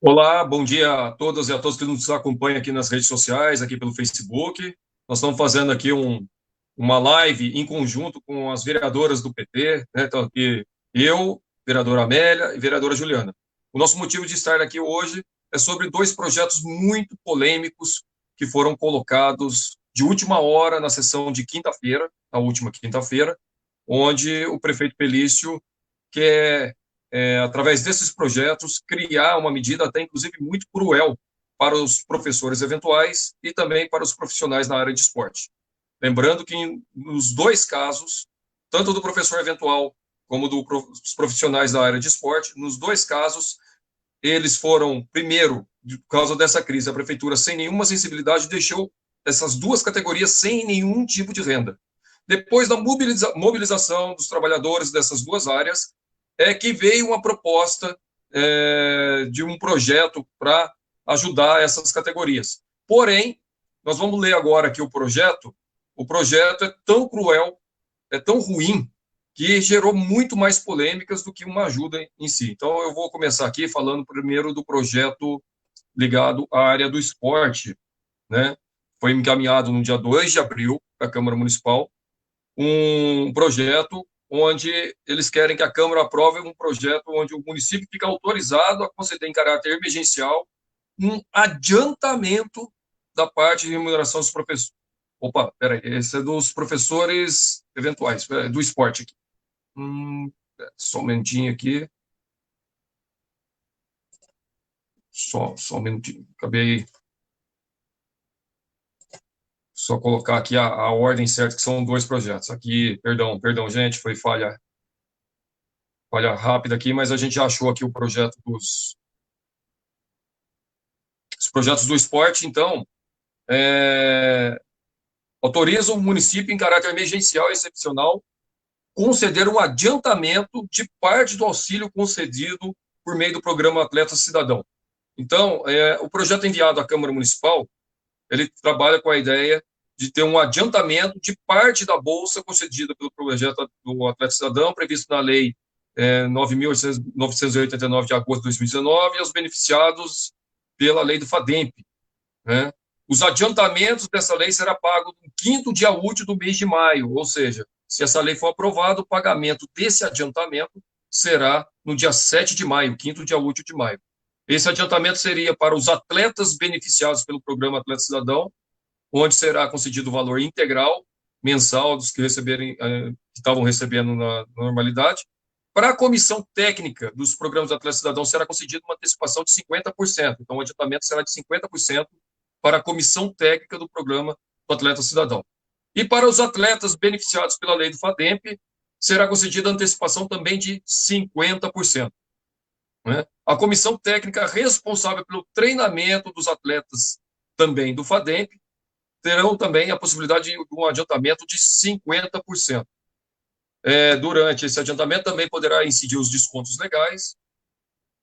Olá, bom dia a todas e a todos que nos acompanham aqui nas redes sociais, aqui pelo Facebook. Nós estamos fazendo aqui uma live em conjunto com as vereadoras do PT, né? Então, aqui eu, vereadora Amélia e vereadora Juliana. O nosso motivo de estar aqui hoje é sobre dois projetos muito polêmicos que foram colocados de última hora na sessão de quinta-feira, na última quinta-feira, onde o prefeito Pelício quer através desses projetos, criar uma medida até, inclusive, muito cruel para os professores eventuais e também para os profissionais na área de esporte. Lembrando que, nos dois casos, tanto do professor eventual como dos profissionais da área de esporte, nos dois casos, eles foram, primeiro, por causa dessa crise, a prefeitura, sem nenhuma sensibilidade, deixou essas duas categorias sem nenhum tipo de renda. Depois da mobilização dos trabalhadores dessas duas áreas, é que veio uma proposta de um projeto para ajudar essas categorias. Porém, nós vamos ler agora aqui o projeto é tão cruel, é tão ruim, que gerou muito mais polêmicas do que uma ajuda em si. Então, eu vou começar aqui falando primeiro do projeto ligado à área do esporte, né? Foi encaminhado no dia 2 de abril para a Câmara Municipal um projeto onde eles querem que a Câmara aprove um projeto onde o município fica autorizado a conceder em caráter emergencial um adiantamento da parte de remuneração dos professores. Opa, peraí, esse é dos professores eventuais, do esporte aqui. Só um minutinho aqui. Só um minutinho. Acabei só colocar aqui a ordem certa, que são dois projetos. Aqui, perdão, gente, foi falha rápida aqui, mas a gente já achou aqui o projeto os projetos do esporte, então, autoriza o município, em caráter emergencial e excepcional, conceder um adiantamento de parte do auxílio concedido por meio do programa Atleta Cidadão. Então, o projeto enviado à Câmara Municipal, ele trabalha com a ideia de ter um adiantamento de parte da bolsa concedida pelo projeto do Atleta Cidadão, previsto na Lei 9.989 de agosto de 2019, e aos beneficiados pela Lei do FADEMP, né? Os adiantamentos dessa lei será pago no 5º dia útil do mês de maio, ou seja, se essa lei for aprovada, o pagamento desse adiantamento será no dia 7 de maio, 5º dia útil de maio. Esse adiantamento seria para os atletas beneficiados pelo programa Atleta Cidadão, onde será concedido o valor integral mensal dos que receberem, que estavam recebendo na normalidade. Para a comissão técnica dos programas do Atleta Cidadão, será concedida uma antecipação de 50%. Então, o adiantamento será de 50% para a comissão técnica do programa do Atleta Cidadão. E para os atletas beneficiados pela lei do FADEMP, será concedida antecipação também de 50%. Né? A comissão técnica responsável pelo treinamento dos atletas também do FADEMP terão também a possibilidade de um adiantamento de 50%. Durante esse adiantamento também poderá incidir os descontos legais.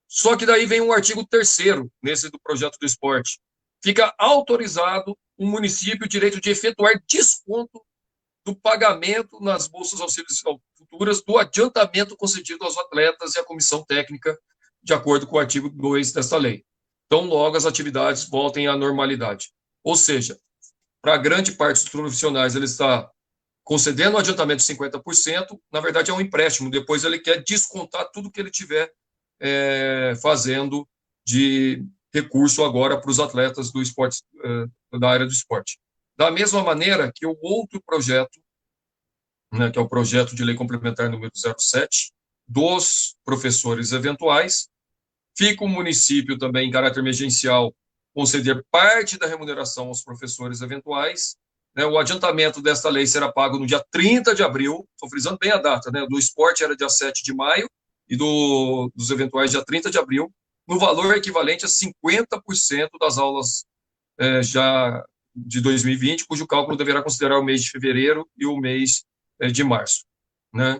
Só que daí vem um artigo 3º, nesse do projeto do esporte. Fica autorizado o município o direito de efetuar desconto do pagamento nas bolsas auxílios futuras do adiantamento concedido aos atletas e à comissão técnica, de acordo com o artigo 2 desta lei. Então, logo as atividades voltem à normalidade. Ou seja, para a grande parte dos profissionais, ele está concedendo um adiantamento de 50%, na verdade é um empréstimo, depois ele quer descontar tudo que ele tiver fazendo de recurso agora para os atletas do esporte, da área do esporte. Da mesma maneira que o outro projeto, né, que é o projeto de lei complementar número 07, dos professores eventuais, fica o município também, em caráter emergencial, conceder parte da remuneração aos professores eventuais. Né, o adiantamento desta lei será pago no dia 30 de abril, estou frisando bem a data, né, do esporte era dia 7 de maio, e dos eventuais dia 30 de abril, no valor equivalente a 50% das aulas já de 2020, cujo cálculo deverá considerar o mês de fevereiro e o mês de março. Né?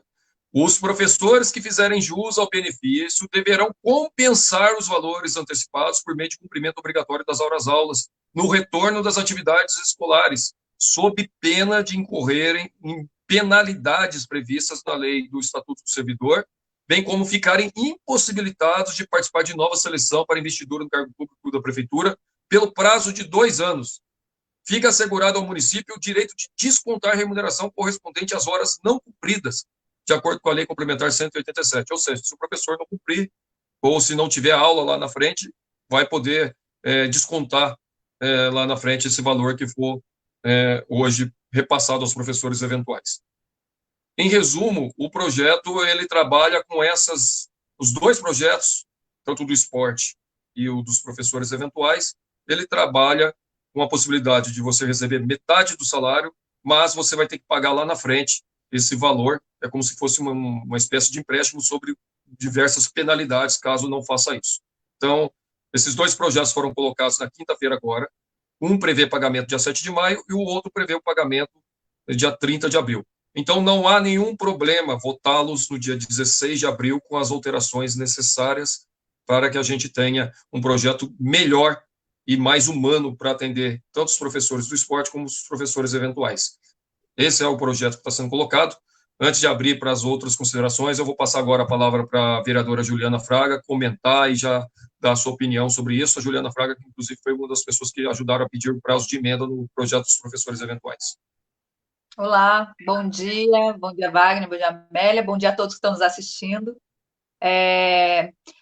Os professores que fizerem jus ao benefício deverão compensar os valores antecipados por meio de cumprimento obrigatório das horas-aulas no retorno das atividades escolares, sob pena de incorrerem em penalidades previstas na lei do Estatuto do Servidor, bem como ficarem impossibilitados de participar de nova seleção para investidura no cargo público da Prefeitura pelo prazo de 2 anos. Fica assegurado ao município o direito de descontar a remuneração correspondente às horas não cumpridas, de acordo com a Lei Complementar 187. Ou seja, se o professor não cumprir, ou se não tiver aula lá na frente, vai poder descontar lá na frente esse valor que for hoje repassado aos professores eventuais. Em resumo, o projeto ele trabalha com os 2 projetos, tanto do esporte e o dos professores eventuais, ele trabalha com a possibilidade de você receber metade do salário, mas você vai ter que pagar lá na frente esse valor, é como se fosse uma espécie de empréstimo sobre diversas penalidades, caso não faça isso. Então, esses 2 projetos foram colocados na quinta-feira agora, um prevê pagamento dia 7 de maio e o outro prevê o pagamento dia 30 de abril. Então, não há nenhum problema votá-los no dia 16 de abril com as alterações necessárias para que a gente tenha um projeto melhor e mais humano para atender tanto os professores do esporte como os professores eventuais. Esse é o projeto que está sendo colocado. Antes de abrir para as outras considerações, eu vou passar agora a palavra para a vereadora Juliana Fraga comentar e já dar a sua opinião sobre isso. A Juliana Fraga, que inclusive foi uma das pessoas que ajudaram a pedir o prazo de emenda no projeto dos professores eventuais. Olá, bom dia Wagner, bom dia Amélia, bom dia a todos que estão nos assistindo.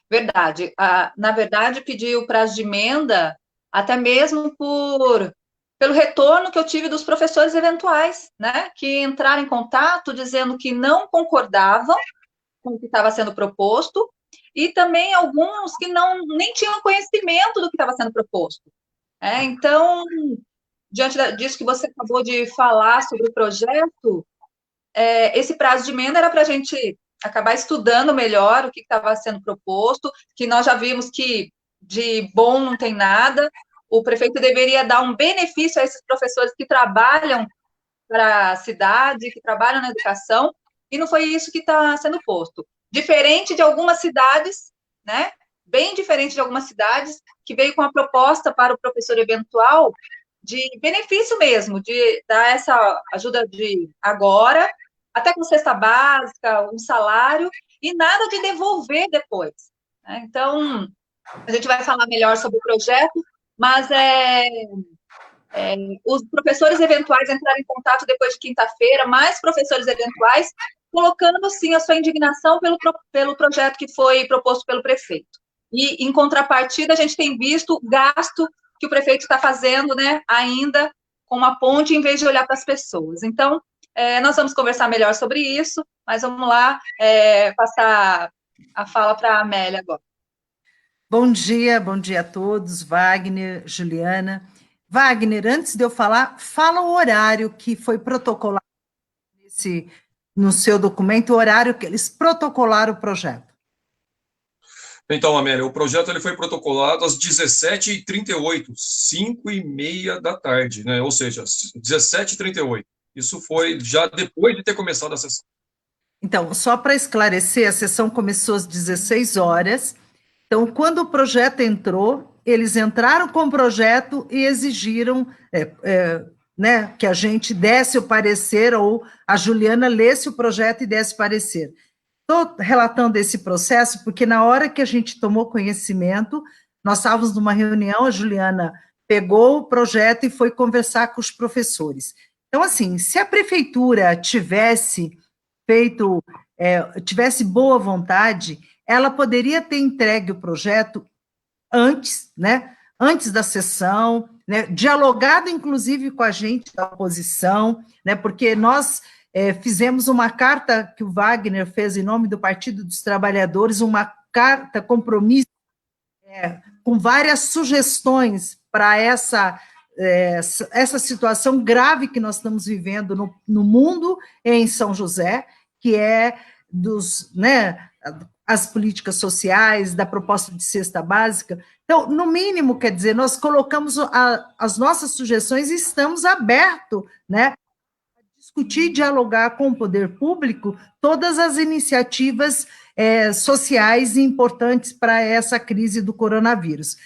Verdade, na verdade pedi o prazo de emenda até mesmo pelo retorno que eu tive dos professores eventuais, né, que entraram em contato dizendo que não concordavam com o que estava sendo proposto, e também alguns que nem tinham conhecimento do que estava sendo proposto. Então, diante disso que você acabou de falar sobre o projeto, esse prazo de emenda era para a gente acabar estudando melhor o que estava sendo proposto, que nós já vimos que de bom não tem nada. O prefeito deveria dar um benefício a esses professores que trabalham para a cidade, que trabalham na educação, e não foi isso que está sendo posto. Diferente de algumas cidades, né? Bem diferente de algumas cidades, que veio com a proposta para o professor eventual de benefício mesmo, de dar essa ajuda de agora, até com cesta básica, um salário, e nada de devolver depois. Né? Então, a gente vai falar melhor sobre o projeto, mas os professores eventuais entraram em contato depois de quinta-feira, mais professores eventuais, colocando, sim, a sua indignação pelo projeto que foi proposto pelo prefeito. E, em contrapartida, a gente tem visto o gasto que o prefeito está fazendo, né, ainda com uma ponte, em vez de olhar para as pessoas. Então, nós vamos conversar melhor sobre isso, mas vamos lá passar a fala para a Amélia agora. Bom dia a todos, Wagner, Juliana. Wagner, antes de eu falar, fala o horário que foi protocolado no seu documento, o horário que eles protocolaram o projeto. Então, Amélia, o projeto ele foi protocolado às 17h38, 5h30 da tarde, né? Ou seja, 17h38. Isso foi já depois de ter começado a sessão. Então, só para esclarecer, a sessão começou às 16 horas. Então, quando o projeto entrou, eles entraram com o projeto e exigiram né, que a gente desse o parecer, ou a Juliana lesse o projeto e desse o parecer. Estou relatando esse processo porque na hora que a gente tomou conhecimento, nós estávamos numa reunião, a Juliana pegou o projeto e foi conversar com os professores. Então, assim, se a prefeitura tivesse tivesse boa vontade, ela poderia ter entregue o projeto antes, né, antes da sessão, né, dialogado, inclusive, com a gente da oposição, né, porque nós fizemos uma carta que o Wagner fez em nome do Partido dos Trabalhadores, uma carta compromisso com várias sugestões para essa situação grave que nós estamos vivendo no mundo e em São José, que é as políticas sociais, da proposta de cesta básica. Então, no mínimo, quer dizer, nós colocamos as nossas sugestões e estamos abertos, né, a discutir e dialogar com o poder público todas as iniciativas sociais e importantes para essa crise do coronavírus.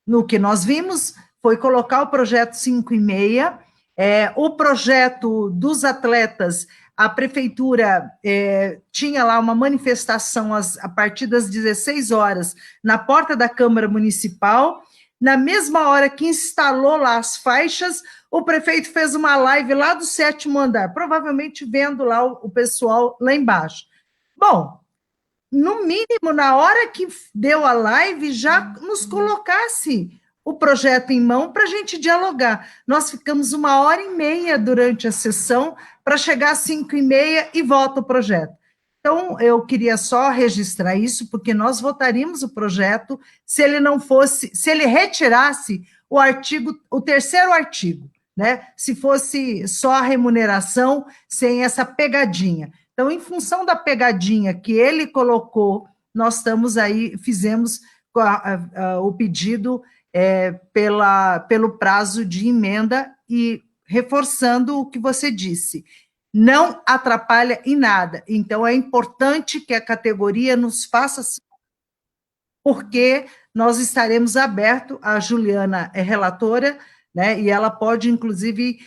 No que nós vimos foi colocar o projeto 5 e meia, o projeto dos atletas, a prefeitura tinha lá uma manifestação a partir das 16 horas na porta da Câmara Municipal. Na mesma hora que instalou lá as faixas, o prefeito fez uma live lá do 7º andar, provavelmente vendo lá o pessoal lá embaixo. Bom, no mínimo, na hora que deu a live, já nos colocasse o projeto em mão para a gente dialogar. Nós ficamos 1h30 durante a sessão para chegar às 5h30 e vota o projeto. Então, eu queria só registrar isso, porque nós votaríamos o projeto se ele não fosse, se ele retirasse o artigo, o 3º artigo, né? Se fosse só a remuneração sem essa pegadinha. Então, em função da pegadinha que ele colocou, nós estamos aí, fizemos o pedido pelo prazo de emenda e reforçando o que você disse. Não atrapalha em nada. Então, é importante que a categoria nos faça, porque nós estaremos abertos, a Juliana é relatora, né, e ela pode, inclusive,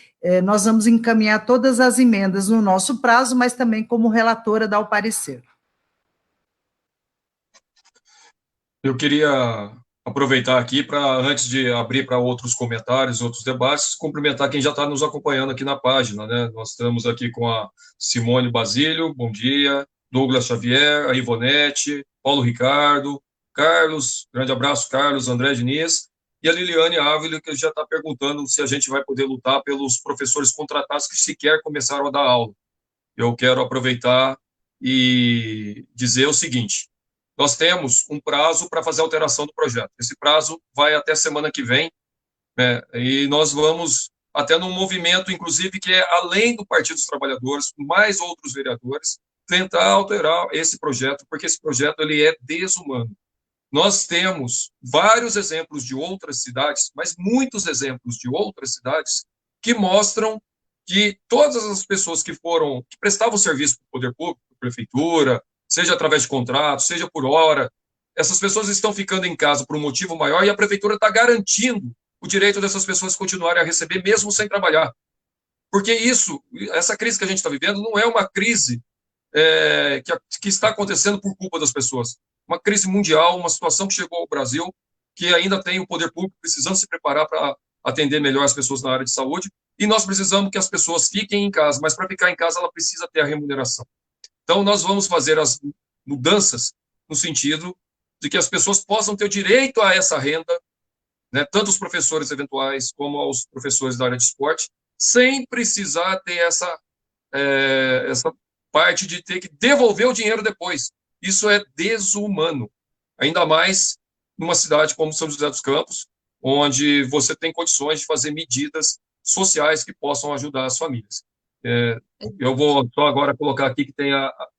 nós vamos encaminhar todas as emendas no nosso prazo, mas também como relatora dar o parecer. Eu queria aproveitar aqui para, antes de abrir para outros comentários, outros debates, cumprimentar quem já está nos acompanhando aqui na página, né? Nós estamos aqui com a Simone Basílio, bom dia, Douglas Xavier, a Ivonete, Paulo Ricardo, Carlos, grande abraço, Carlos, André Diniz, e a Liliane Ávila, que já está perguntando se a gente vai poder lutar pelos professores contratados que sequer começaram a dar aula. Eu quero aproveitar e dizer o seguinte: nós temos um prazo para fazer a alteração do projeto. Esse prazo vai até semana que vem, né, e nós vamos até num movimento, inclusive, que é além do Partido dos Trabalhadores, mais outros vereadores, tentar alterar esse projeto, porque esse projeto ele é desumano. Nós temos vários exemplos de outras cidades, mas muitos exemplos de outras cidades que mostram que todas as pessoas que prestavam serviço para o poder público, prefeitura, seja através de contrato, seja por hora, essas pessoas estão ficando em casa por um motivo maior e a prefeitura está garantindo o direito dessas pessoas continuarem a receber mesmo sem trabalhar. Porque essa crise que a gente está vivendo não é uma crise que está acontecendo por culpa das pessoas. Uma crise mundial, uma situação que chegou ao Brasil, que ainda tem o poder público precisando se preparar para atender melhor as pessoas na área de saúde, e nós precisamos que as pessoas fiquem em casa, mas para ficar em casa ela precisa ter a remuneração. Então, nós vamos fazer as mudanças no sentido de que as pessoas possam ter o direito a essa renda, né, tanto os professores eventuais como aos professores da área de esporte, sem precisar ter essa parte de ter que devolver o dinheiro depois. Isso é desumano, ainda mais numa cidade como São José dos Campos, onde você tem condições de fazer medidas sociais que possam ajudar as famílias. Eu vou só agora colocar aqui que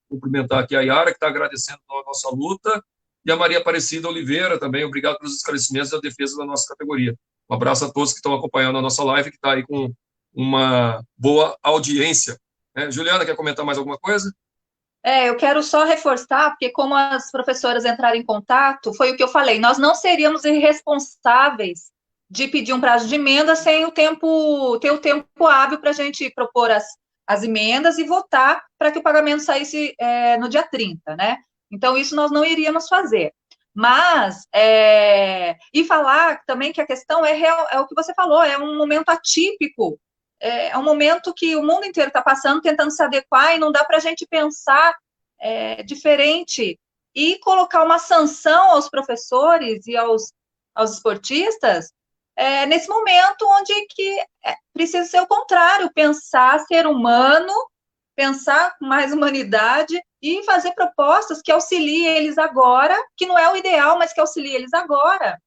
cumprimentar aqui a Yara, que está agradecendo a nossa luta, e a Maria Aparecida Oliveira também, obrigado pelos esclarecimentos e a defesa da nossa categoria. Um abraço a todos que estão acompanhando a nossa live, que está aí com uma boa audiência. Juliana, quer comentar mais alguma coisa? Eu quero só reforçar, porque como as professoras entraram em contato, foi o que eu falei, nós não seríamos irresponsáveis de pedir um prazo de emenda sem ter o tempo hábil para a gente propor as emendas e votar para que o pagamento saísse no dia 30, né? Então, isso nós não iríamos fazer. Mas, e falar também que a questão é o que você falou, é um momento atípico, é um momento que o mundo inteiro está passando, tentando se adequar, e não dá para a gente pensar diferente e colocar uma sanção aos professores e aos esportistas nesse momento onde que precisa ser o contrário, pensar ser humano, pensar com mais humanidade e fazer propostas que auxiliem eles agora, que não é o ideal, mas que auxiliem eles agora.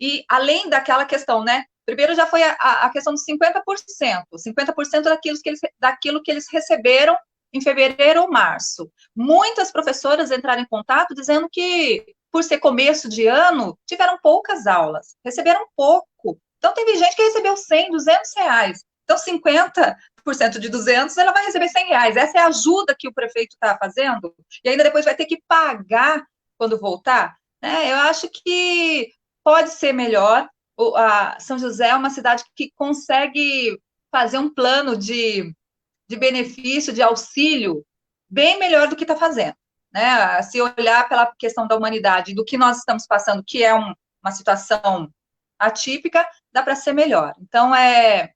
E além daquela questão, né? Primeiro já foi a questão dos 50%, 50% daquilo que eles receberam em fevereiro ou março. Muitas professoras entraram em contato dizendo que, por ser começo de ano, tiveram poucas aulas, receberam pouco. Então, teve gente que recebeu 100, 200 reais. Então, 50% de 200, ela vai receber 100 reais. Essa é a ajuda que o prefeito está fazendo, e ainda depois vai ter que pagar quando voltar. Eu acho que pode ser melhor. São José é uma cidade que consegue fazer um plano de de benefício, de auxílio, bem melhor do que está fazendo, né? Se olhar pela questão da humanidade, do que nós estamos passando, que é uma situação atípica, dá para ser melhor. Então, é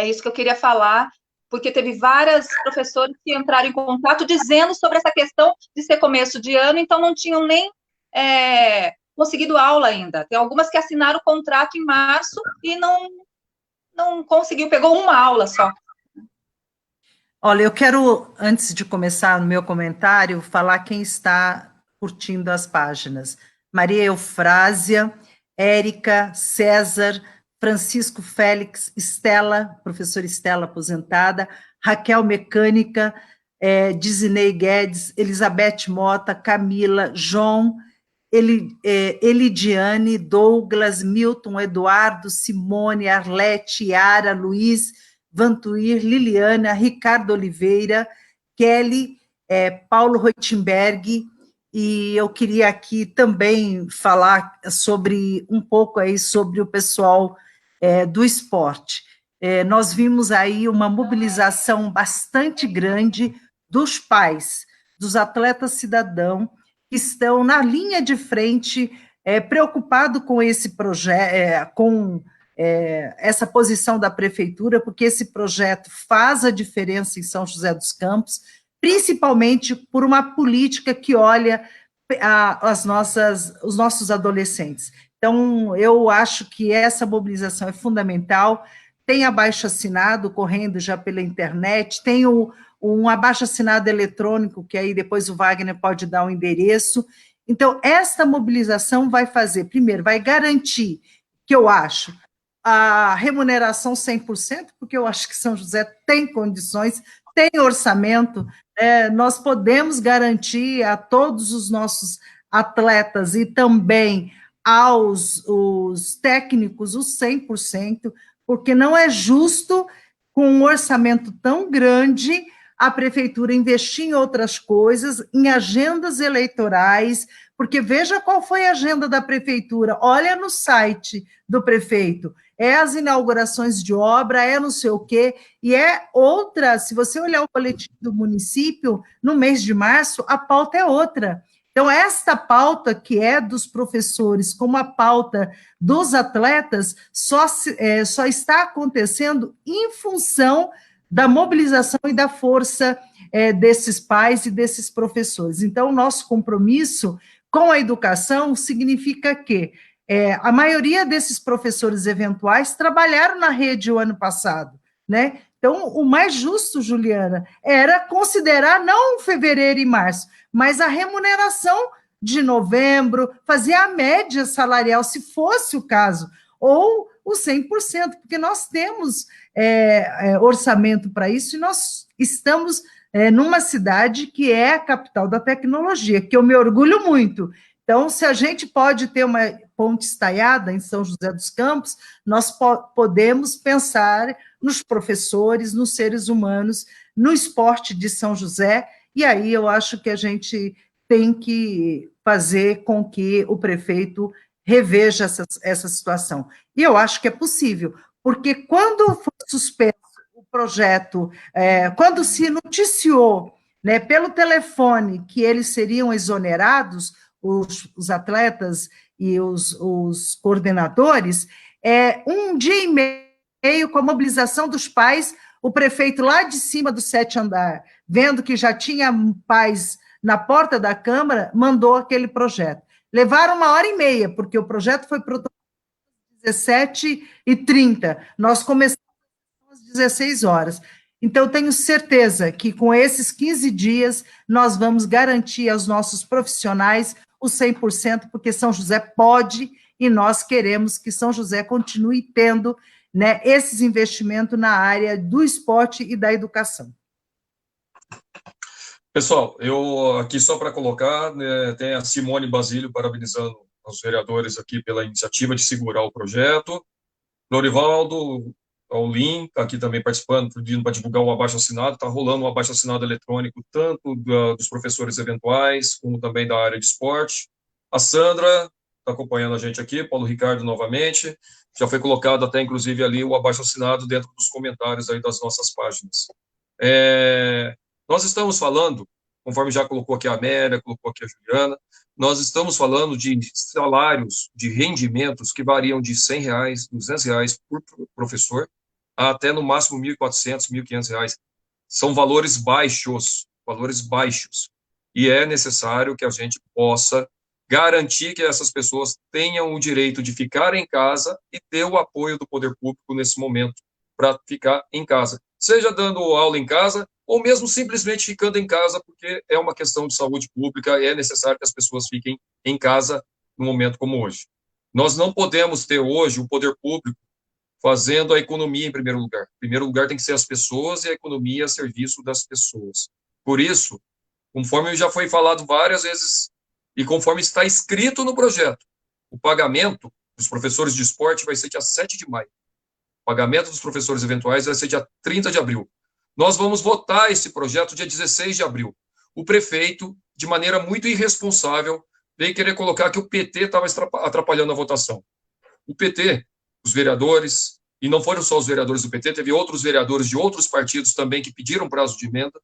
isso que eu queria falar, porque teve várias professores que entraram em contato dizendo sobre essa questão de ser começo de ano, então não tinham nem conseguido aula ainda. Tem algumas que assinaram o contrato em março e não conseguiu, pegou uma aula só. Olha, eu quero, antes de começar no meu comentário, falar quem está curtindo as páginas. Maria Eufrásia, Érica, César, Francisco Félix, Estela, professora Estela aposentada, Raquel Mecânica, Dizinei Guedes, Elizabeth Mota, Camila, João, Elidiane, Douglas, Milton, Eduardo, Simone, Arlete, Yara, Luiz, Vantuir, Liliana, Ricardo Oliveira, Kelly, Paulo Roitenberg, e eu queria aqui também falar sobre um pouco aí sobre o pessoal do esporte. Nós vimos aí uma mobilização bastante grande dos pais, dos atletas cidadãos, que estão na linha de frente, preocupado com esse projeto, com essa posição da prefeitura, porque esse projeto faz a diferença em São José dos Campos, principalmente por uma política que olha os nossos adolescentes. Então, eu acho que essa mobilização é fundamental. Tem abaixo-assinado correndo já pela internet, tem um abaixo-assinado eletrônico, que aí depois o Wagner pode dar o endereço. Então, esta mobilização vai fazer, primeiro, vai garantir, que eu acho, a remuneração 100%, porque eu acho que São José tem condições, tem orçamento, nós podemos garantir a todos os nossos atletas e também aos técnicos os 100%, porque não é justo, com um orçamento tão grande, a prefeitura investir em outras coisas, em agendas eleitorais, porque veja qual foi a agenda da prefeitura, olha no site do prefeito, as inaugurações de obra, não sei o quê, e outra, se você olhar o boletim do município, no mês de março, a pauta é outra. Então, esta pauta, que é dos professores, como a pauta dos atletas, só está acontecendo em função da mobilização e da força desses pais e desses professores. Então, o nosso compromisso com a educação significa que a maioria desses professores eventuais trabalharam na rede o ano passado, né? Então, o mais justo, Juliana, era considerar não fevereiro e março, mas a remuneração de novembro, fazer a média salarial, se fosse o caso, ou o 100%, porque nós temos orçamento para isso e nós estamos numa cidade que é a capital da tecnologia, que eu me orgulho muito. Então, se a gente pode ter uma ponte estaiada em São José dos Campos, nós podemos pensar nos professores, nos seres humanos, no esporte de São José, e aí eu acho que a gente tem que fazer com que o prefeito reveja essa situação. E eu acho que é possível, porque quando foi suspenso o projeto, quando se noticiou, né, pelo telefone que eles seriam exonerados, os atletas e os coordenadores, um dia e meio com a mobilização dos pais, o prefeito lá de cima do 7º andar, vendo que já tinha pais na porta da Câmara, mandou aquele projeto. Levaram 1h30, porque o projeto foi protocolado às 17h30, nós começamos às 16 horas. Então, tenho certeza que com esses 15 dias, nós vamos garantir aos nossos profissionais os 100%, porque São José pode, e nós queremos que São José continue tendo, né, esses investimentos na área do esporte e da educação. Pessoal, eu aqui só para colocar, né, tem a Simone Basílio parabenizando os vereadores aqui pela iniciativa de segurar o projeto. Lorivaldo, o Lin, está aqui também participando, pedindo para divulgar o abaixo-assinado. Está rolando um abaixo-assinado eletrônico, tanto dos professores eventuais, como também da área de esporte. A Sandra está acompanhando a gente aqui, Paulo Ricardo novamente. Já foi colocado até, inclusive, ali o abaixo-assinado dentro dos comentários aí das nossas páginas. Nós estamos falando, conforme já colocou aqui a Amélia, colocou aqui a Juliana, nós estamos falando de salários, de rendimentos que variam de R$100, R$200 por professor, até no máximo R$1.400, R$1.500. São valores baixos. E é necessário que a gente possa garantir que essas pessoas tenham o direito de ficar em casa e ter o apoio do poder público nesse momento para ficar em casa. Seja dando aula em casa, ou mesmo simplesmente ficando em casa, porque é uma questão de saúde pública e é necessário que as pessoas fiquem em casa num momento como hoje. Nós não podemos ter hoje o poder público fazendo a economia em primeiro lugar. Em primeiro lugar tem que ser as pessoas e a economia a serviço das pessoas. Por isso, conforme já foi falado várias vezes e conforme está escrito no projeto, o pagamento dos professores de esporte vai ser dia 7 de maio. O pagamento dos professores eventuais vai ser dia 30 de abril. Nós vamos votar esse projeto dia 16 de abril. O prefeito, de maneira muito irresponsável, veio querer colocar que o PT estava atrapalhando a votação. O PT, os vereadores, e não foram só os vereadores do PT, teve outros vereadores de outros partidos também que pediram prazo de emenda,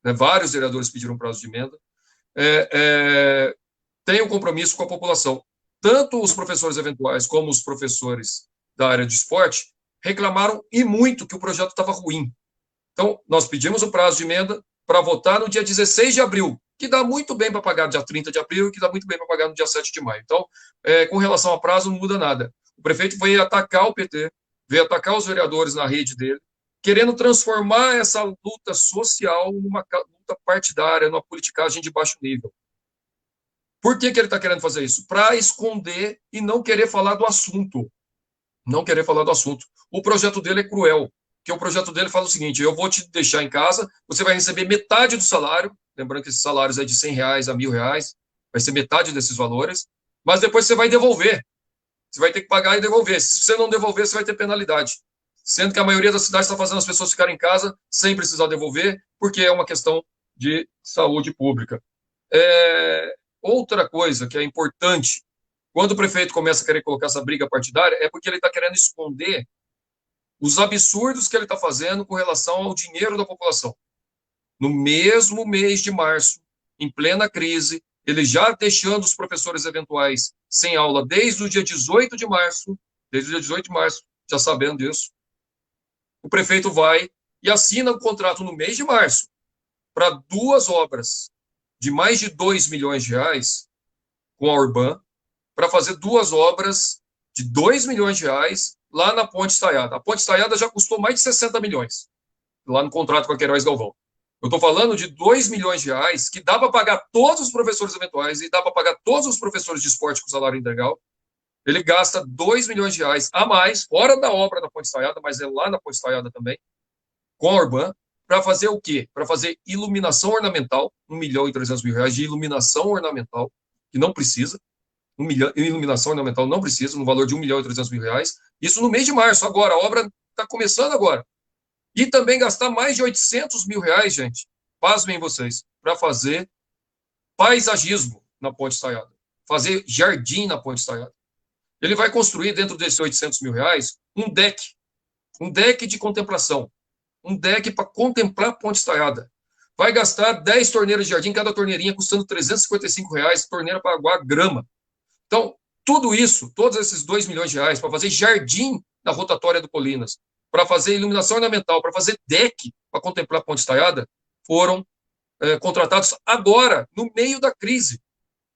né, vários vereadores pediram prazo de emenda, tem um compromisso com a população. Tanto os professores eventuais como os professores da área de esporte reclamaram e muito que o projeto estava ruim. Então, nós pedimos o prazo de emenda para votar no dia 16 de abril, que dá muito bem para pagar no dia 30 de abril e que dá muito bem para pagar no dia 7 de maio. Então, com relação a prazo, não muda nada. O prefeito veio atacar o PT, veio atacar os vereadores na rede dele, querendo transformar essa luta social numa luta partidária, numa politicagem de baixo nível. Por que ele está querendo fazer isso? Para esconder e não querer falar do assunto. Não querer falar do assunto. O projeto dele é cruel, porque o projeto dele fala o seguinte: eu vou te deixar em casa, você vai receber metade do salário, lembrando que esses salários é de R$100 a R$1.000, vai ser metade desses valores, mas depois você vai devolver. Você vai ter que pagar e devolver. Se você não devolver, você vai ter penalidade. Sendo que a maioria das cidades está fazendo as pessoas ficarem em casa sem precisar devolver, porque é uma questão de saúde pública. Outra coisa que é importante, quando o prefeito começa a querer colocar essa briga partidária, é porque ele está querendo esconder os absurdos que ele está fazendo com relação ao dinheiro da população. No mesmo mês de março, em plena crise, ele já deixando os professores eventuais sem aula desde o dia 18 de março, já sabendo disso, o prefeito vai e assina um contrato no mês de março para 2 obras de mais de R$2 milhões com a Urban, para fazer 2 obras de R$2 milhões lá na Ponte Estaiada. A Ponte Estaiada já custou mais de 60 milhões, lá no contrato com a Queiroz Galvão. Eu estou falando de R$2 milhões que dá para pagar todos os professores eventuais e dá para pagar todos os professores de esporte com salário integral. Ele gasta R$2 milhões a mais, fora da obra da Ponte Estaiada, mas é lá na Ponte Estaiada também, com a Urban, para fazer o quê? Para fazer iluminação ornamental, R$1.300.000 de iluminação ornamental, que não precisa, iluminação ornamental não precisa, no valor de R$1.300.000, isso no mês de março, agora, a obra está começando agora. E também gastar mais de R$800 mil, gente, pasmem vocês, para fazer paisagismo na Ponte Estaiada, fazer jardim na Ponte Estaiada. Ele vai construir dentro desses R$800 mil um deck de contemplação, um deck para contemplar a Ponte Estaiada. Vai gastar 10 torneiras de jardim, cada torneirinha custando R$355, torneira para aguar grama. Então, tudo isso, todos esses R$2 milhões para fazer jardim na rotatória do Colinas, para fazer iluminação ornamental, para fazer deck para contemplar a Ponte Estaiada, foram contratados agora, no meio da crise.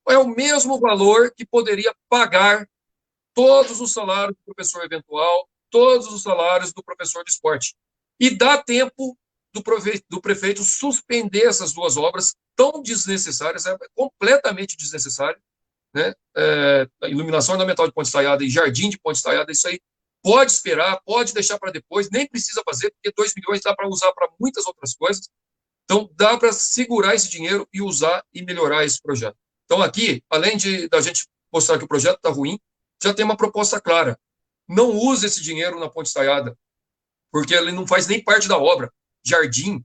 É o mesmo valor que poderia pagar todos os salários do professor eventual, todos os salários do professor de esporte. E dá tempo do prefeito suspender essas 2 obras tão desnecessárias, completamente desnecessário, né? A iluminação ornamental de Ponte Estaiada e jardim de Ponte Estaiada, isso aí pode esperar, pode deixar para depois, nem precisa fazer, porque R$2 milhões dá para usar para muitas outras coisas. Então, dá para segurar esse dinheiro e usar e melhorar esse projeto. Então, aqui, além da gente mostrar que o projeto está ruim, já tem uma proposta clara. Não use esse dinheiro na Ponte Estaiada, porque ele não faz nem parte da obra. Jardim,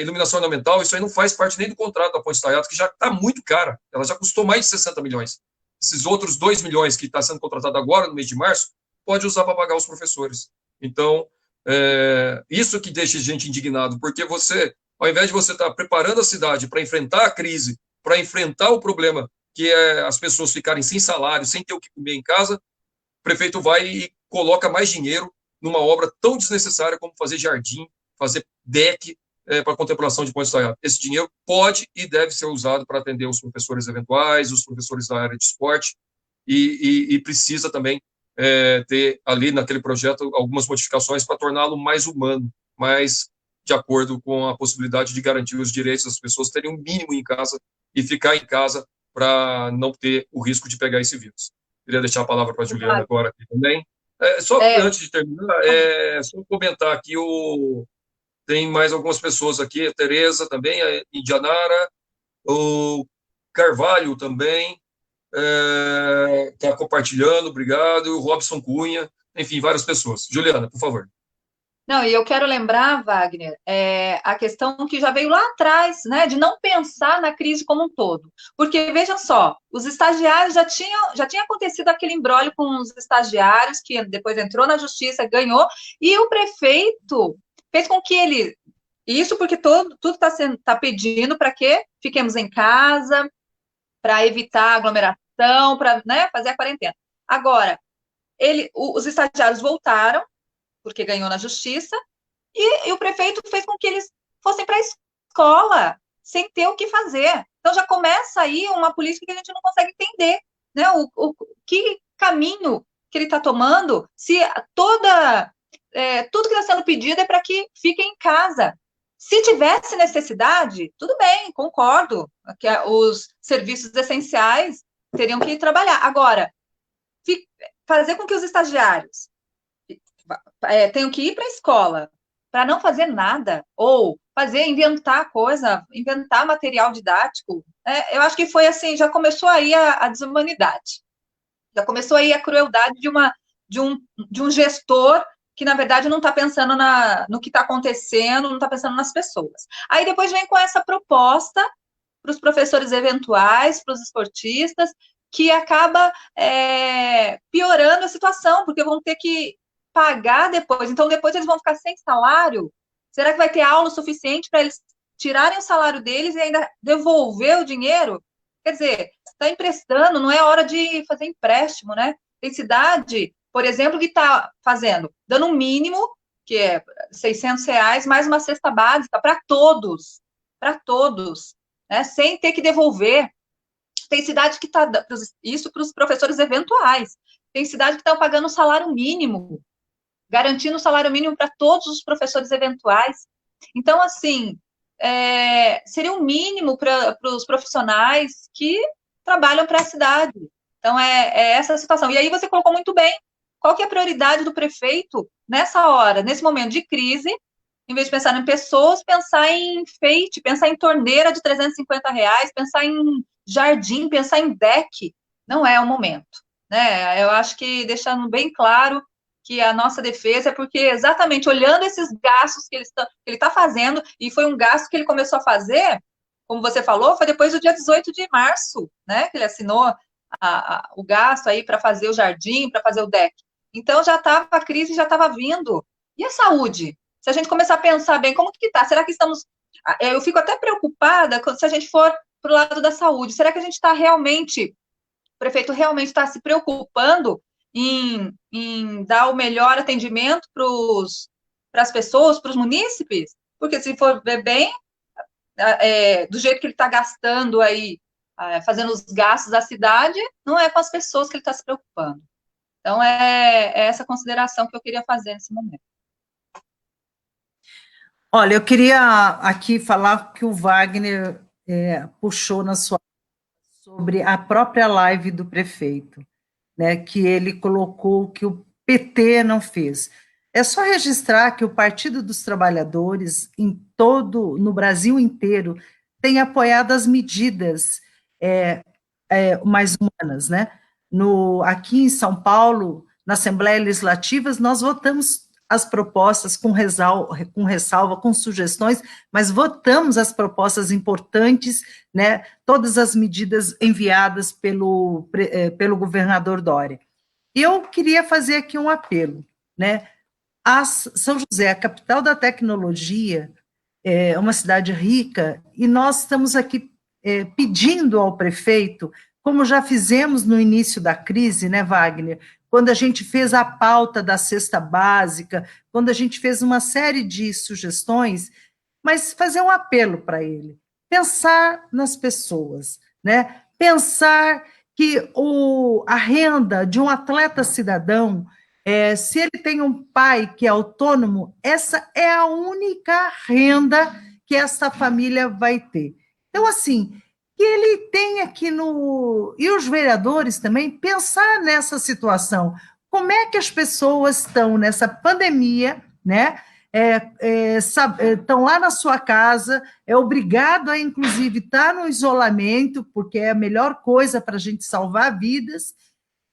iluminação ornamental, isso aí não faz parte nem do contrato da Ponte Estaiada, que já está muito cara. Ela já custou mais de 60 milhões. Esses outros R$2 milhões que está sendo contratado agora, no mês de março, pode usar para pagar os professores. Então, Isso que deixa a gente indignado, porque você, ao invés de você estar preparando a cidade para enfrentar a crise, para enfrentar o problema, que é as pessoas ficarem sem salário, sem ter o que comer em casa, o prefeito vai e coloca mais dinheiro numa obra tão desnecessária como fazer jardim, fazer deck para contemplação de pontes estaiadas. Esse dinheiro pode e deve ser usado para atender os professores eventuais, os professores da área de esporte, e precisa também ter ali naquele projeto algumas modificações para torná-lo mais humano, mais de acordo com a possibilidade de garantir os direitos das pessoas terem um mínimo em casa e ficar em casa para não ter o risco de pegar esse vírus. Queria deixar a palavra para a Juliana agora aqui também. Antes de terminar, só comentar aqui, tem mais algumas pessoas aqui, a Tereza também, a Indianara, o Carvalho também, está compartilhando, obrigado, e o Robson Cunha, enfim, várias pessoas. Juliana, por favor. Não, e eu quero lembrar, Wagner, a questão que já veio lá atrás, né, de não pensar na crise como um todo. Porque, veja só, os estagiários já tinha acontecido aquele imbróglio com os estagiários, que depois entrou na justiça, ganhou, e o prefeito fez com que ele... Isso porque tudo está pedindo para que fiquemos em casa, para evitar aglomeração, para, né, fazer a quarentena. Agora, os estagiários voltaram, porque ganhou na justiça, e o prefeito fez com que eles fossem para a escola, sem ter o que fazer. Então, já começa aí uma política que a gente não consegue entender, né? Que caminho que ele está tomando, se tudo que está sendo pedido é para que fiquem em casa. Se tivesse necessidade, tudo bem, concordo, que os serviços essenciais teriam que trabalhar. Agora, fazer com que os estagiários tenham que ir para a escola para não fazer nada, ou inventar material didático, eu acho que foi assim, já começou aí a desumanidade, já começou aí a crueldade de um gestor que, na verdade, não está pensando no que está acontecendo, não está pensando nas pessoas. Aí depois vem com essa proposta para os professores eventuais, para os esportistas, que acaba piorando a situação, porque vão ter que pagar depois. Então, depois eles vão ficar sem salário. Será que vai ter aula o suficiente para eles tirarem o salário deles e ainda devolver o dinheiro? Quer dizer, está emprestando, não é hora de fazer empréstimo, né? Tem cidade, por exemplo, que está dando um mínimo, que é R$600, mais uma cesta básica para todos, né? Sem ter que devolver. Tem cidade que está, isso para os professores eventuais, tem cidade que está pagando o salário mínimo, garantindo o salário mínimo para todos os professores eventuais. Então, assim, seria um mínimo para os profissionais que trabalham para a cidade. Então, é essa a situação. E aí você colocou muito bem, qual que é a prioridade do prefeito nessa hora, nesse momento de crise, em vez de pensar em pessoas, pensar em enfeite, pensar em torneira de R$350, pensar em jardim, pensar em deck. Não é o momento, né? Eu acho que deixando bem claro que a nossa defesa é porque exatamente olhando esses gastos que ele está fazendo, e foi um gasto que ele começou a fazer, como você falou, foi depois do dia 18 de março, né, que ele assinou o gasto aí para fazer o jardim, para fazer o deck. Então, a crise já estava vindo. E a saúde? Se a gente começar a pensar bem, como que está? Será que estamos... Eu fico até preocupada se a gente for para o lado da saúde. Será que a gente está realmente... O prefeito realmente está se preocupando em dar o melhor atendimento para as pessoas, para os munícipes? Porque se for ver bem, do jeito que ele está gastando aí, fazendo os gastos da cidade, não é com as pessoas que ele está se preocupando. Então, é essa consideração que eu queria fazer nesse momento. Olha, eu queria aqui falar que o Wagner puxou na sua sobre a própria live do prefeito, né, que ele colocou que o PT não fez. É só registrar que o Partido dos Trabalhadores, no Brasil inteiro, tem apoiado as medidas mais humanas, né? Aqui em São Paulo, na Assembleia Legislativa, nós votamos as propostas com ressalva, com sugestões, mas votamos as propostas importantes, né, todas as medidas enviadas pelo governador Dória. E eu queria fazer aqui um apelo, né, São José, a capital da tecnologia, é uma cidade rica, e nós estamos aqui pedindo ao prefeito, como já fizemos no início da crise, né, Wagner? Quando a gente fez a pauta da cesta básica, quando a gente fez uma série de sugestões, mas fazer um apelo para ele, pensar nas pessoas, né? Pensar que a renda de um atleta cidadão, se ele tem um pai que é autônomo, essa é a única renda que essa família vai ter. Então, assim, que ele tenha aqui e os vereadores também, pensar nessa situação. Como é que as pessoas estão nessa pandemia, né? Estão lá na sua casa, é obrigado a, inclusive, estar no isolamento, porque é a melhor coisa para a gente salvar vidas,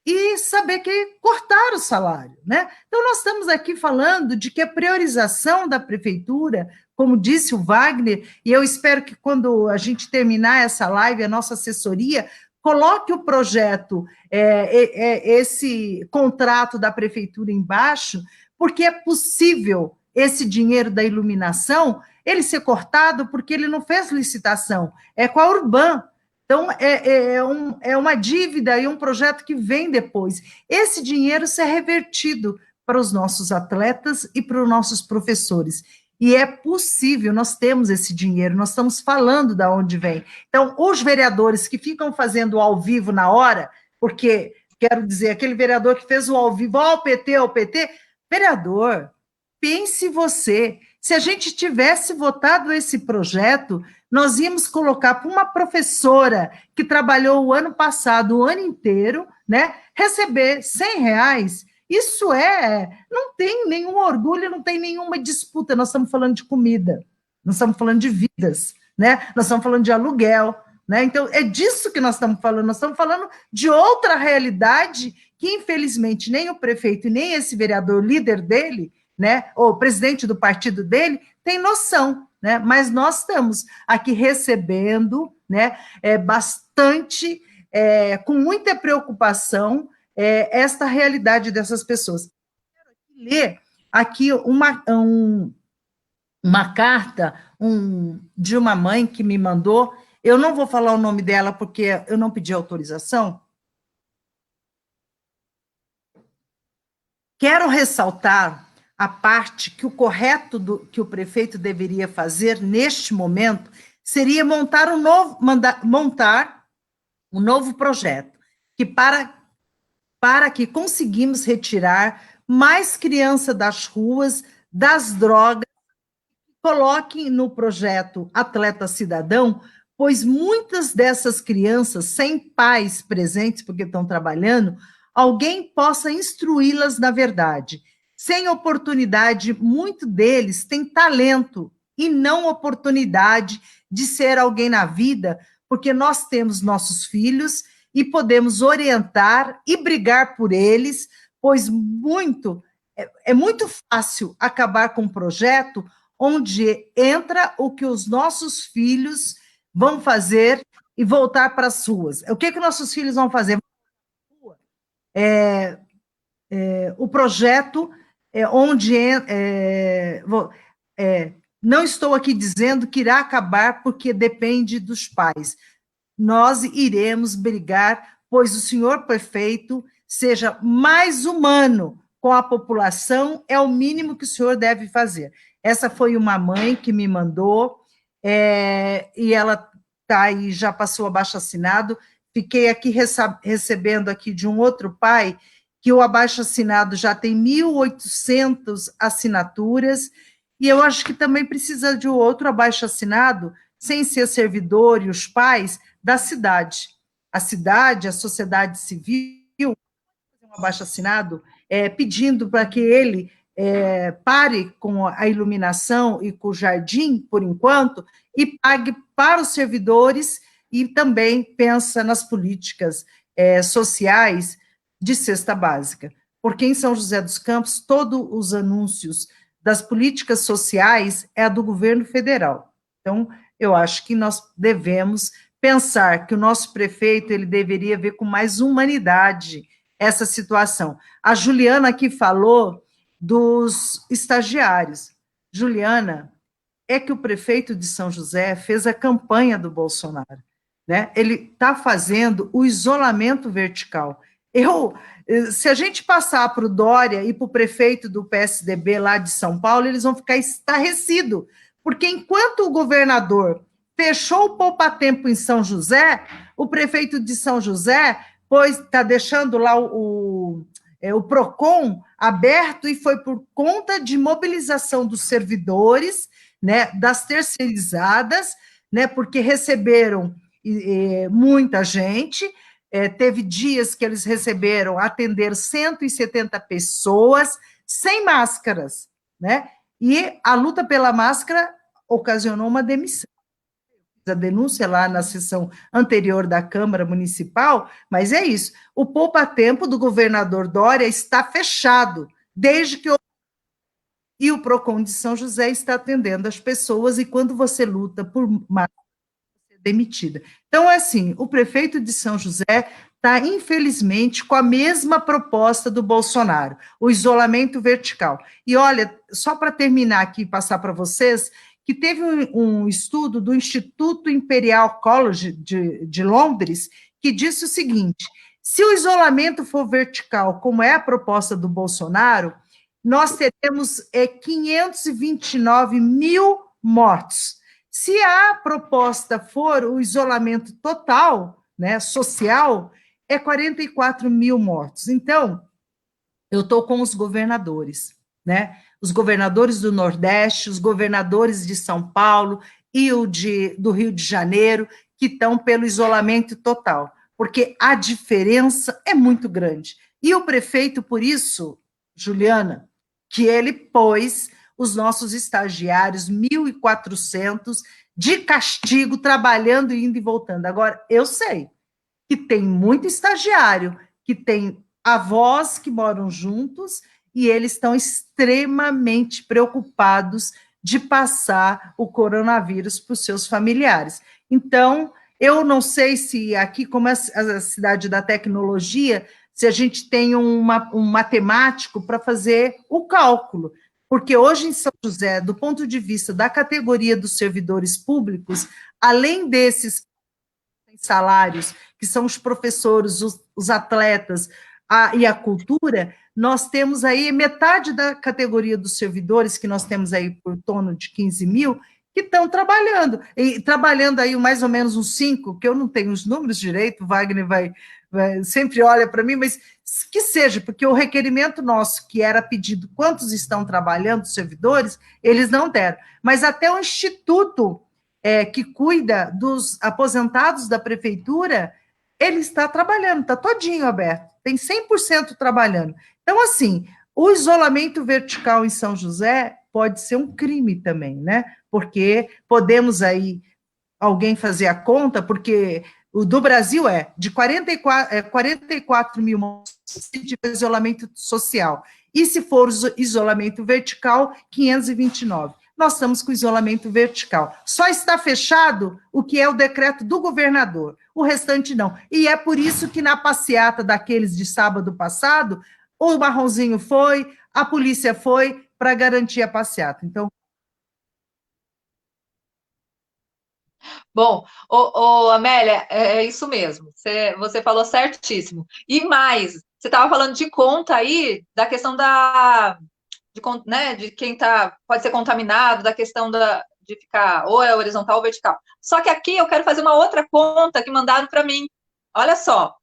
e saber que cortaram o salário, né? Então, nós estamos aqui falando de que a priorização da prefeitura, como disse o Wagner, e eu espero que quando a gente terminar essa live, a nossa assessoria coloque o projeto, esse contrato da prefeitura embaixo, porque é possível esse dinheiro da iluminação ele ser cortado porque ele não fez licitação, é com a Urban. Então, é uma dívida e um projeto que vem depois. Esse dinheiro ser revertido para os nossos atletas e para os nossos professores. E é possível, nós temos esse dinheiro, nós estamos falando de onde vem. Então, os vereadores que ficam fazendo ao vivo na hora, porque, quero dizer, aquele vereador que fez o ao vivo, ao PT, vereador, pense você, se a gente tivesse votado esse projeto, nós íamos colocar para uma professora que trabalhou o ano passado, o ano inteiro, né, receber R$100, isso não tem nenhum orgulho, não tem nenhuma disputa, nós estamos falando de comida, nós estamos falando de vidas, né, nós estamos falando de aluguel, né, então é disso que nós estamos falando de outra realidade que, infelizmente, nem o prefeito, nem esse vereador líder dele, né, ou presidente do partido dele, tem noção, né, mas nós estamos aqui recebendo, né, bastante, com muita preocupação, esta realidade dessas pessoas. Quero ler aqui uma carta de uma mãe que me mandou, eu não vou falar o nome dela porque eu não pedi autorização. Quero ressaltar a parte que o correto que o prefeito deveria fazer neste momento seria montar um novo projeto, que para que conseguimos retirar mais crianças das ruas, das drogas, coloquem no projeto Atleta Cidadão, pois muitas dessas crianças, sem pais presentes, porque estão trabalhando, alguém possa instruí-las na verdade. Sem oportunidade, muito deles têm talento e não oportunidade de ser alguém na vida, porque nós temos nossos filhos e podemos orientar e brigar por eles, pois é muito fácil acabar com um projeto onde entra o que os nossos filhos vão fazer e voltar para as ruas. O que nossos filhos vão fazer? O projeto onde não estou aqui dizendo que irá acabar porque depende dos pais. Nós iremos brigar, pois o senhor prefeito seja mais humano com a população, é o mínimo que o senhor deve fazer. Essa foi uma mãe que me mandou, e ela está aí, já passou abaixo-assinado. Fiquei aqui recebendo aqui de um outro pai, que o abaixo-assinado já tem 1.800 assinaturas, e eu acho que também precisa de outro abaixo-assinado, sem ser servidor e os pais, da cidade. A cidade, a sociedade civil, um abaixo-assinado, pedindo para que ele pare com a iluminação e com o jardim, por enquanto, e pague para os servidores, e também pensa nas políticas sociais de cesta básica. Porque em São José dos Campos, todos os anúncios das políticas sociais é a do governo federal. Então, eu acho que nós devemos pensar que o nosso prefeito ele deveria ver com mais humanidade essa situação. A Juliana aqui falou dos estagiários. Juliana, é que o prefeito de São José fez a campanha do Bolsonaro, né? Ele está fazendo o isolamento vertical. Se a gente passar para o Dória e para o prefeito do PSDB lá de São Paulo, eles vão ficar estarrecidos, porque enquanto o governador fechou o poupa-tempo em São José, o prefeito de São José está deixando lá o PROCON aberto, e foi por conta de mobilização dos servidores, né, das terceirizadas, né, porque receberam muita gente. Teve dias que eles atenderam 170 pessoas sem máscaras, né? E a luta pela máscara ocasionou uma demissão. A denúncia lá na sessão anterior da Câmara Municipal, mas é isso. O poupa-tempo do governador Dória está fechado, desde que e o PROCON de São José está atendendo as pessoas, e quando você luta por máscara, você é demitida. Então, assim, o prefeito de São José está, infelizmente, com a mesma proposta do Bolsonaro, o isolamento vertical. E, olha, só para terminar aqui e passar para vocês, que teve um estudo do Instituto Imperial College de Londres, que disse o seguinte: se o isolamento for vertical, como é a proposta do Bolsonaro, nós teremos 529 mil mortos. Se a proposta for o isolamento total, né, social, 44 mil mortos. Então, eu estou com os governadores, né? Os governadores do Nordeste, os governadores de São Paulo e do Rio de Janeiro, que estão pelo isolamento total, porque a diferença é muito grande. E o prefeito, por isso, Juliana, que ele pôs os nossos estagiários, 1.400, de castigo, trabalhando, indo e voltando. Agora, eu sei que tem muito estagiário, que tem avós que moram juntos, e eles estão extremamente preocupados de passar o coronavírus para os seus familiares. Então, eu não sei se aqui, como é a cidade da tecnologia, se a gente tem um matemático para fazer o cálculo, porque hoje em São José, do ponto de vista da categoria dos servidores públicos, além desses salários, que são os professores, os atletas e a cultura, nós temos aí metade da categoria dos servidores, que nós temos aí por torno de 15 mil, que estão trabalhando, e trabalhando aí mais ou menos uns 5, que eu não tenho os números direito, o Wagner sempre olha para mim, mas que seja, porque o requerimento nosso, que era pedido quantos estão trabalhando, servidores, eles não deram. Mas até o Instituto que cuida dos aposentados da prefeitura, ele está trabalhando, está todinho aberto, tem 100% trabalhando. Então, assim, o isolamento vertical em São José pode ser um crime também, né? Porque podemos aí alguém fazer a conta, porque o do Brasil de 44 mil se tiver isolamento social. E se for isolamento vertical, 529. Nós estamos com isolamento vertical. Só está fechado o que é o decreto do governador, o restante não. E é por isso que na passeata daqueles de sábado passado, o Marronzinho foi, a polícia foi para garantir a passeata. Então, bom, Amélia, é isso mesmo, você falou certíssimo. E mais, você estava falando de conta aí, da questão de quem pode ser contaminado, da questão de ficar ou é horizontal ou vertical. Só que aqui eu quero fazer uma outra conta que mandaram para mim. Olha só,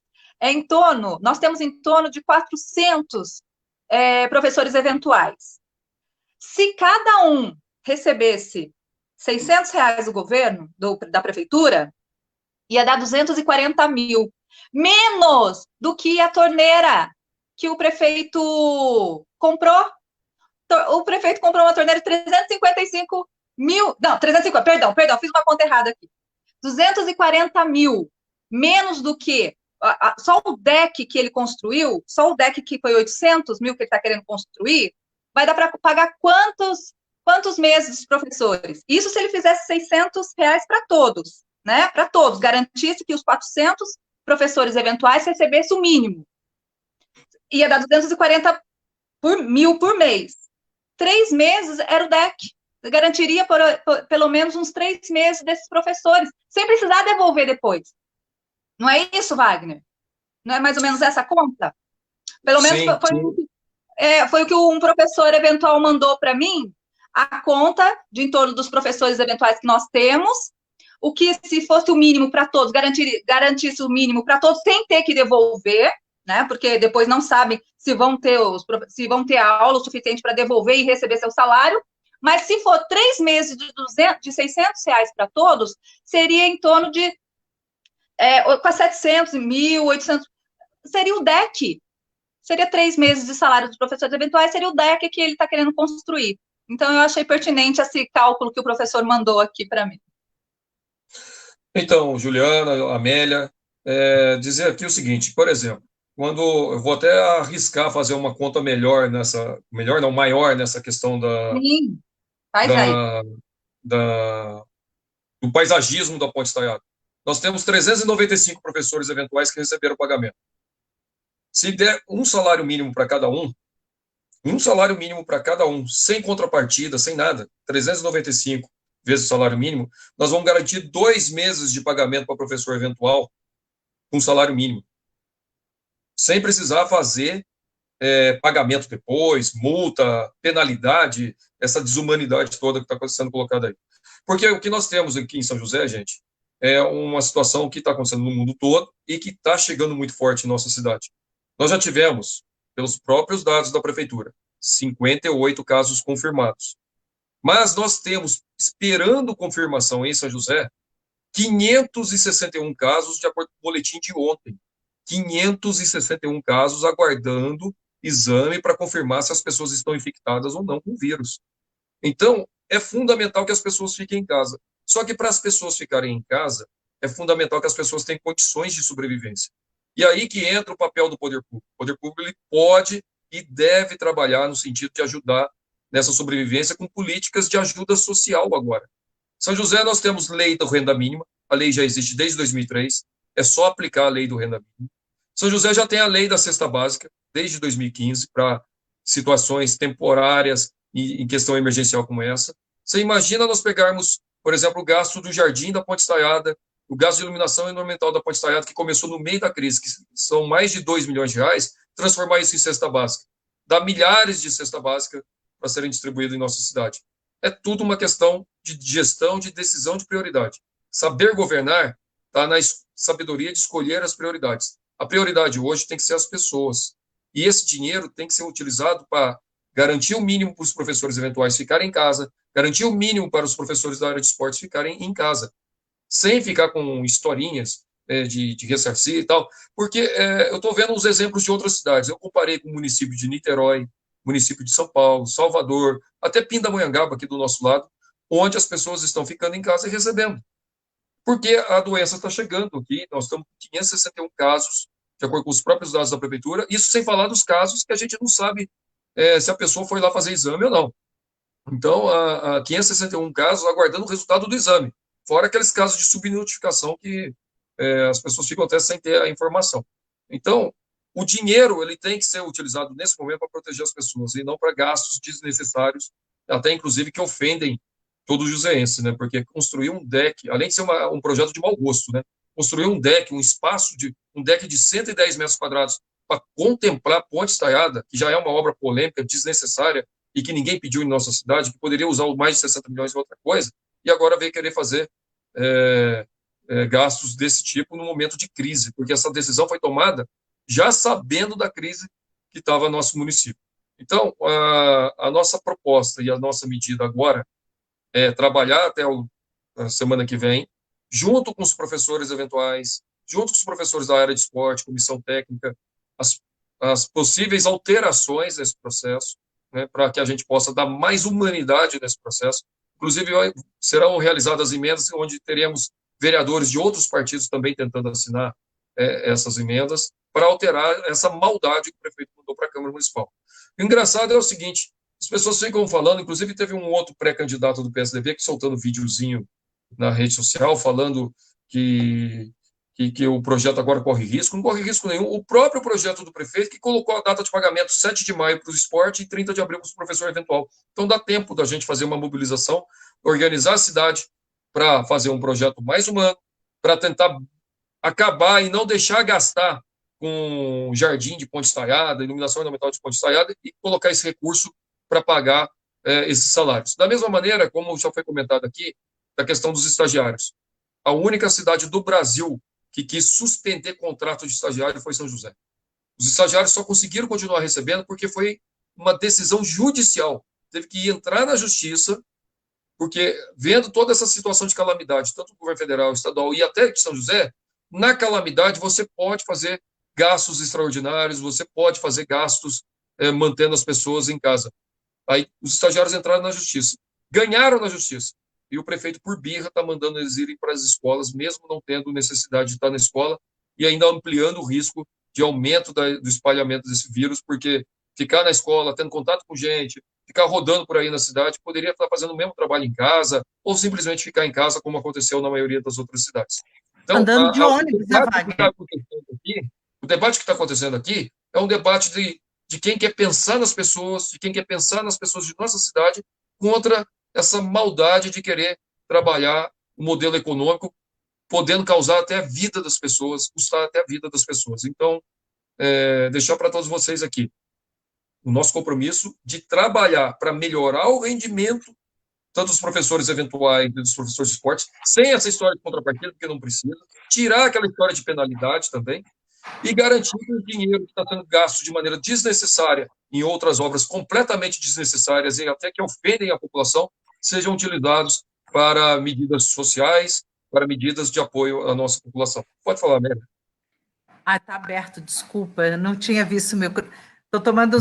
nós temos em torno de 400 professores eventuais. Se cada um recebesse R$ 600 do governo, da prefeitura, ia dar 240 mil, menos do que a torneira que o prefeito comprou. O prefeito comprou uma torneira de 355 mil, não, 350, perdão, fiz uma conta errada aqui, 240 mil, menos do que, só o deck que ele construiu, só o deck que foi 800 mil que ele está querendo construir, vai dar para pagar quantos meses dos professores? Isso se ele fizesse R$ 600 para todos, né? Para todos, garantisse que os 400 professores eventuais recebessem o mínimo. Ia dar 240 por 1.000 por mês. 3 meses era o DEC. Garantiria pelo menos uns 3 meses desses professores, sem precisar devolver depois. Não é isso, Wagner? Não é mais ou menos essa conta? Pelo menos foi o que um professor eventual mandou para mim, a conta de em torno dos professores eventuais que nós temos, o que, se fosse o mínimo para todos, garantisse o mínimo para todos, sem ter que devolver, né? Porque depois não sabem se vão ter a aula o suficiente para devolver e receber seu salário. Mas se for 3 meses de 600 reais para todos, seria em torno de quase 700, 1.800, seria o DEC. Seria 3 meses de salário dos professores eventuais, seria o DEC que ele está querendo construir. Então, eu achei pertinente esse cálculo que o professor mandou aqui para mim. Então, Juliana, Amélia, dizer aqui o seguinte, por exemplo, quando eu vou até arriscar fazer uma conta maior nessa questão Sim, faz aí. Do paisagismo da Ponte Estaiada. Nós temos 395 professores eventuais que receberam pagamento. Se der um salário mínimo para cada um, sem contrapartida, sem nada, 395 vezes o salário mínimo, nós vamos garantir 2 meses de pagamento para professor eventual com salário mínimo, sem precisar fazer pagamento depois, multa, penalidade, essa desumanidade toda que está sendo colocada aí. Porque o que nós temos aqui em São José, gente, é uma situação que está acontecendo no mundo todo e que está chegando muito forte em nossa cidade. Nós já tivemos, pelos próprios dados da prefeitura, 58 casos confirmados. Mas nós temos, esperando confirmação em São José, 561 casos, de acordo com o boletim de ontem. 561 casos aguardando exame para confirmar se as pessoas estão infectadas ou não com o vírus. Então, é fundamental que as pessoas fiquem em casa. Só que para as pessoas ficarem em casa, é fundamental que as pessoas tenham condições de sobrevivência. E aí que entra o papel do poder público. O poder público ele pode e deve trabalhar no sentido de ajudar nessa sobrevivência com políticas de ajuda social agora. São José, nós temos lei da renda mínima, a lei já existe desde 2003, é só aplicar a lei do renda mínima. São José já tem a lei da cesta básica, desde 2015, para situações temporárias e em questão emergencial como essa. Você imagina nós pegarmos, por exemplo, o gasto do jardim da Ponte Estaiada, o gasto de iluminação ornamental da Ponte Estaiada, que começou no meio da crise, que são mais de 2 milhões de reais, transformar isso em cesta básica. Dá milhares de cesta básica para serem distribuídos em nossa cidade. É tudo uma questão de gestão, de decisão, de prioridade. Saber governar está na sabedoria de escolher as prioridades. A prioridade hoje tem que ser as pessoas. E esse dinheiro tem que ser utilizado para garantir o mínimo para os professores eventuais ficarem em casa, garantir o mínimo para os professores da área de esportes ficarem em casa, sem ficar com historinhas de ressarcir e tal, porque eu estou vendo uns exemplos de outras cidades. Eu comparei com o município de Niterói, município de São Paulo, Salvador, até Pindamonhangaba, aqui do nosso lado, onde as pessoas estão ficando em casa e recebendo. Porque a doença está chegando aqui, nós estamos com 561 casos, de acordo com os próprios dados da prefeitura, isso sem falar dos casos que a gente não sabe se a pessoa foi lá fazer exame ou não. Então, 561 casos aguardando o resultado do exame, fora aqueles casos de subnotificação que as pessoas ficam até sem ter a informação. Então, o dinheiro ele tem que ser utilizado nesse momento para proteger as pessoas e não para gastos desnecessários, até inclusive que ofendem todo joseense, né? Porque construir um deck, além de ser um projeto de mau gosto, né? Construir um deck, um deck de 110 metros quadrados para contemplar a Ponte Estaiada, que já é uma obra polêmica, desnecessária e que ninguém pediu em nossa cidade, que poderia usar mais de 60 milhões em outra coisa, e agora veio querer fazer gastos desse tipo no momento de crise, porque essa decisão foi tomada já sabendo da crise que estava no nosso município. Então, a nossa proposta e a nossa medida agora é trabalhar até a semana que vem, junto com os professores eventuais, junto com os professores da área de esporte, comissão técnica, as possíveis alterações nesse processo, né, para que a gente possa dar mais humanidade nesse processo. Inclusive, serão realizadas emendas onde teremos vereadores de outros partidos também tentando assinar essas emendas para alterar essa maldade que o prefeito mandou para a Câmara Municipal. O engraçado é o seguinte, as pessoas ficam falando, inclusive teve um outro pré-candidato do PSDB que soltando videozinho na rede social falando que que o projeto agora corre risco, não corre risco nenhum. O próprio projeto do prefeito que colocou a data de pagamento 7 de maio para o esporte e 30 de abril para o professor eventual. Então dá tempo da gente fazer uma mobilização, organizar a cidade para fazer um projeto mais humano, para tentar acabar e não deixar gastar com jardim de ponte estaiada, iluminação ornamental de ponte estaiada e colocar esse recurso para pagar esses salários. Da mesma maneira, como já foi comentado aqui, da questão dos estagiários. A única cidade do Brasil que quis suspender contrato de estagiário foi São José. Os estagiários só conseguiram continuar recebendo porque foi uma decisão judicial. Teve que entrar na justiça, porque vendo toda essa situação de calamidade, tanto do governo federal, estadual e até de São José, na calamidade você pode fazer gastos extraordinários, você pode fazer gastos mantendo as pessoas em casa. Aí os estagiários entraram na justiça, ganharam na justiça, e o prefeito, por birra, está mandando eles irem para as escolas, mesmo não tendo necessidade de estar na escola, e ainda ampliando o risco de aumento do espalhamento desse vírus, porque ficar na escola, tendo contato com gente, ficar rodando por aí na cidade, poderia estar fazendo o mesmo trabalho em casa, ou simplesmente ficar em casa, como aconteceu na maioria das outras cidades. Então, andando de ônibus, né, Wagner? O debate que está acontecendo aqui é um debate de quem quer pensar nas pessoas, de quem quer pensar nas pessoas de nossa cidade, contra essa maldade de querer trabalhar o modelo econômico, podendo causar até a vida das pessoas, custar até a vida das pessoas. Então, deixar para todos vocês aqui o nosso compromisso de trabalhar para melhorar o rendimento tanto dos professores eventuais e dos professores de esporte, sem essa história de contrapartida, porque não precisa, tirar aquela história de penalidade também, e garantir que o dinheiro que está sendo gasto de maneira desnecessária em outras obras completamente desnecessárias e até que ofendem a população, sejam utilizados para medidas sociais, para medidas de apoio à nossa população. Pode falar, Amélia. Está aberto, desculpa, eu não tinha visto meu... Estou tomando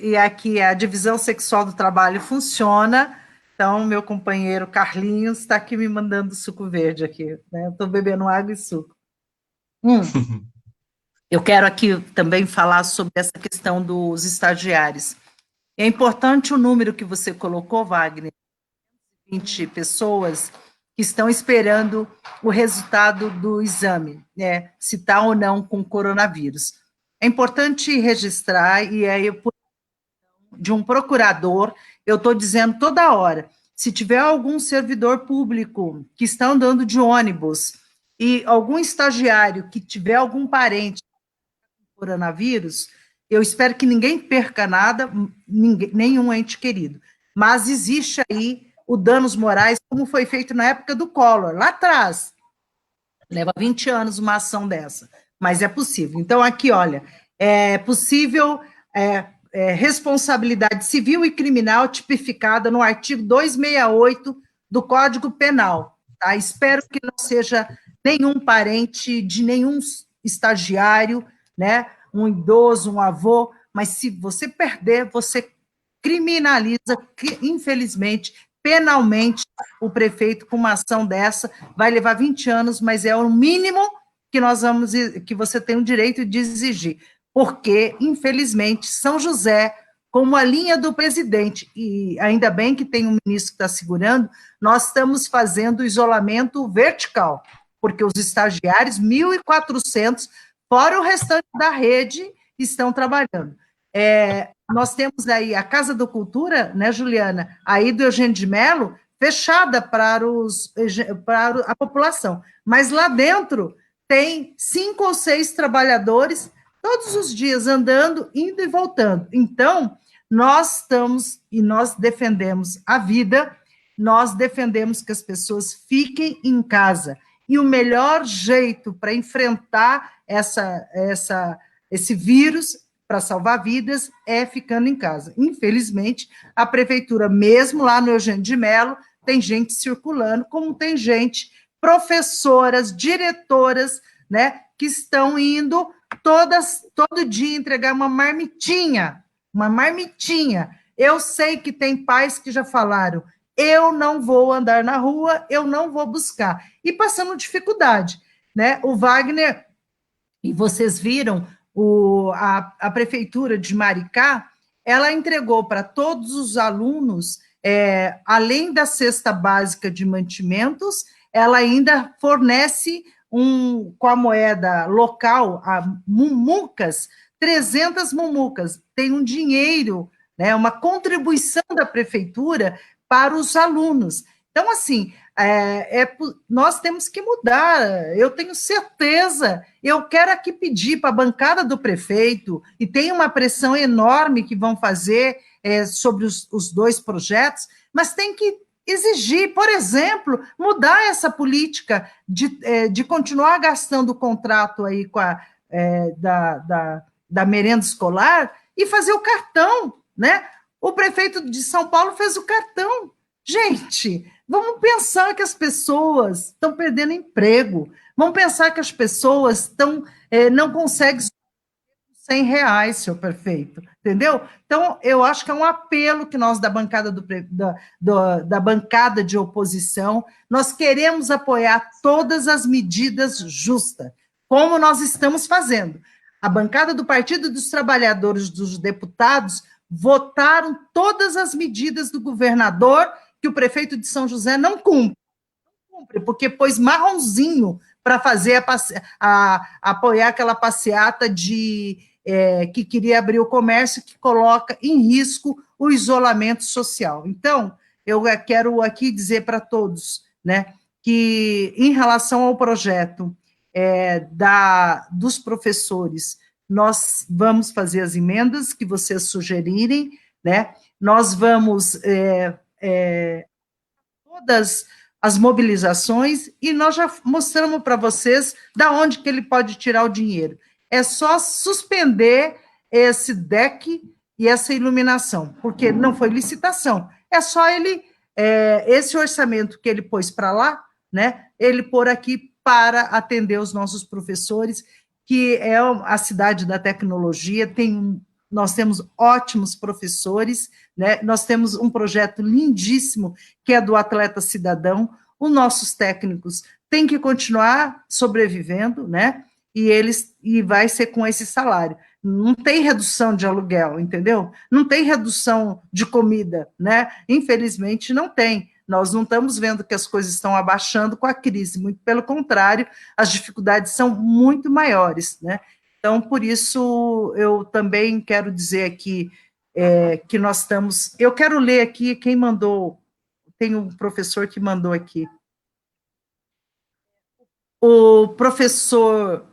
e aqui a divisão sexual do trabalho funciona, então meu companheiro Carlinhos está aqui me mandando suco verde aqui, né? Estou bebendo água e suco. Eu quero aqui também falar sobre essa questão dos estagiários. É importante o número que você colocou, Wagner, 20 pessoas que estão esperando o resultado do exame, né, se está ou não com coronavírus. É importante registrar, e aí, de um procurador, eu estou dizendo toda hora, se tiver algum servidor público que está andando de ônibus e algum estagiário que tiver algum parente com coronavírus, eu espero que ninguém perca nada, nenhum ente querido. Mas existe aí o danos morais, como foi feito na época do Collor, lá atrás. Leva 20 anos uma ação dessa, mas é possível. Então, aqui, olha, é possível responsabilidade civil e criminal tipificada no artigo 268 do Código Penal. Tá? Espero que não seja nenhum parente de nenhum estagiário, né? Um idoso, um avô, mas se você perder, você criminaliza, infelizmente, penalmente, o prefeito com uma ação dessa, vai levar 20 anos, mas é o mínimo que você tem o direito de exigir, porque, infelizmente, São José, como a linha do presidente, e ainda bem que tem um ministro que está segurando, nós estamos fazendo isolamento vertical, porque os estagiários, 1.400, fora o restante da rede, estão trabalhando. Nós temos aí a Casa da Cultura, né, Juliana, aí do Eugênio de Mello, fechada para a população, mas lá dentro tem 5 ou 6 trabalhadores todos os dias andando, indo e voltando. Então, nós defendemos a vida, nós defendemos que as pessoas fiquem em casa, e o melhor jeito para enfrentar esse vírus, para salvar vidas, é ficando em casa. Infelizmente, a prefeitura, mesmo lá no Eugênio de Mello, tem gente circulando, como tem gente, professoras, diretoras, né, que estão indo todo dia entregar uma marmitinha. Eu sei que tem pais que já falaram, eu não vou andar na rua, eu não vou buscar. E passando dificuldade, né? O Wagner, e vocês viram, a prefeitura de Maricá, ela entregou para todos os alunos, além da cesta básica de mantimentos, ela ainda fornece com a moeda local, a mumucas, 300 mumucas, tem um dinheiro, né, uma contribuição da prefeitura para os alunos. Então, assim, nós temos que mudar, eu tenho certeza, eu quero aqui pedir para a bancada do prefeito, e tem uma pressão enorme que vão fazer sobre os dois projetos, mas tem que exigir, por exemplo, mudar essa política de continuar gastando o contrato aí da merenda escolar e fazer o cartão, né? O prefeito de São Paulo fez o cartão. Gente, vamos pensar que as pessoas estão perdendo emprego, vamos pensar que as pessoas não conseguem R$ 100, seu prefeito, entendeu? Então, eu acho que é um apelo que nós, da bancada, da bancada de oposição, nós queremos apoiar todas as medidas justas, como nós estamos fazendo. A bancada do Partido dos Trabalhadores, dos deputados, votaram todas as medidas do governador que o prefeito de São José não cumpre, porque pôs marronzinho para fazer apoiar aquela passeata que queria abrir o comércio, que coloca em risco o isolamento social. Então, eu quero aqui dizer para todos, né, que em relação ao projeto dos professores, nós vamos fazer as emendas que vocês sugerirem, né, nós vamos todas as mobilizações, e nós já mostramos para vocês da onde que ele pode tirar o dinheiro. É só suspender esse DEC e essa iluminação, porque não foi licitação, é só esse orçamento que ele pôs para lá, né, ele pôr aqui para atender os nossos professores, que é a cidade da tecnologia, nós temos ótimos professores, né? Nós temos um projeto lindíssimo, que é do Atleta Cidadão, os nossos técnicos têm que continuar sobrevivendo, né? E vai ser com esse salário. Não tem redução de aluguel, entendeu? Não tem redução de comida, né? Infelizmente, não tem. Nós não estamos vendo que as coisas estão abaixando com a crise, muito pelo contrário, as dificuldades são muito maiores, né? Então, por isso, eu também quero dizer aqui que nós estamos... Eu quero ler aqui quem mandou, tem um professor que mandou aqui. O professor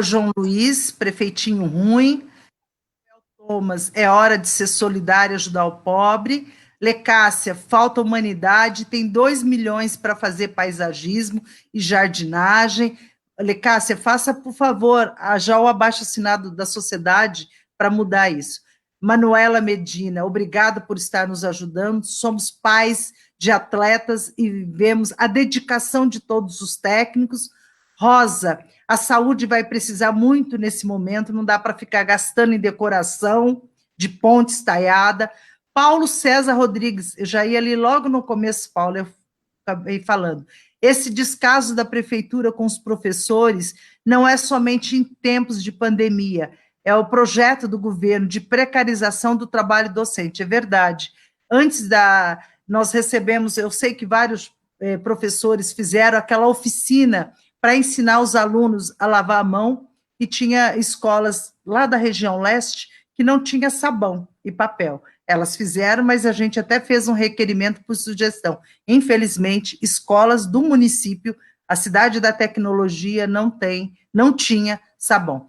João Luiz, prefeitinho ruim. Thomas, é hora de ser solidário e ajudar o pobre. Lecácia, falta humanidade, tem 2 milhões para fazer paisagismo e jardinagem. Lecácia, faça, por favor, já o abaixo-assinado da sociedade para mudar isso. Manuela Medina, obrigado por estar nos ajudando, somos pais de atletas e vemos a dedicação de todos os técnicos. Rosa, a saúde vai precisar muito nesse momento, não dá para ficar gastando em decoração de ponte estaiada. Paulo César Rodrigues, eu já ia ali logo no começo, Paulo, eu acabei falando. Esse descaso da prefeitura com os professores não é somente em tempos de pandemia, é o projeto do governo de precarização do trabalho docente, é verdade. Nós recebemos, eu sei que vários professores fizeram aquela oficina para ensinar os alunos a lavar a mão, e tinha escolas lá da região leste que não tinha sabão e papel. Elas fizeram, mas a gente até fez um requerimento por sugestão. Infelizmente, escolas do município, a cidade da tecnologia não tinha sabão.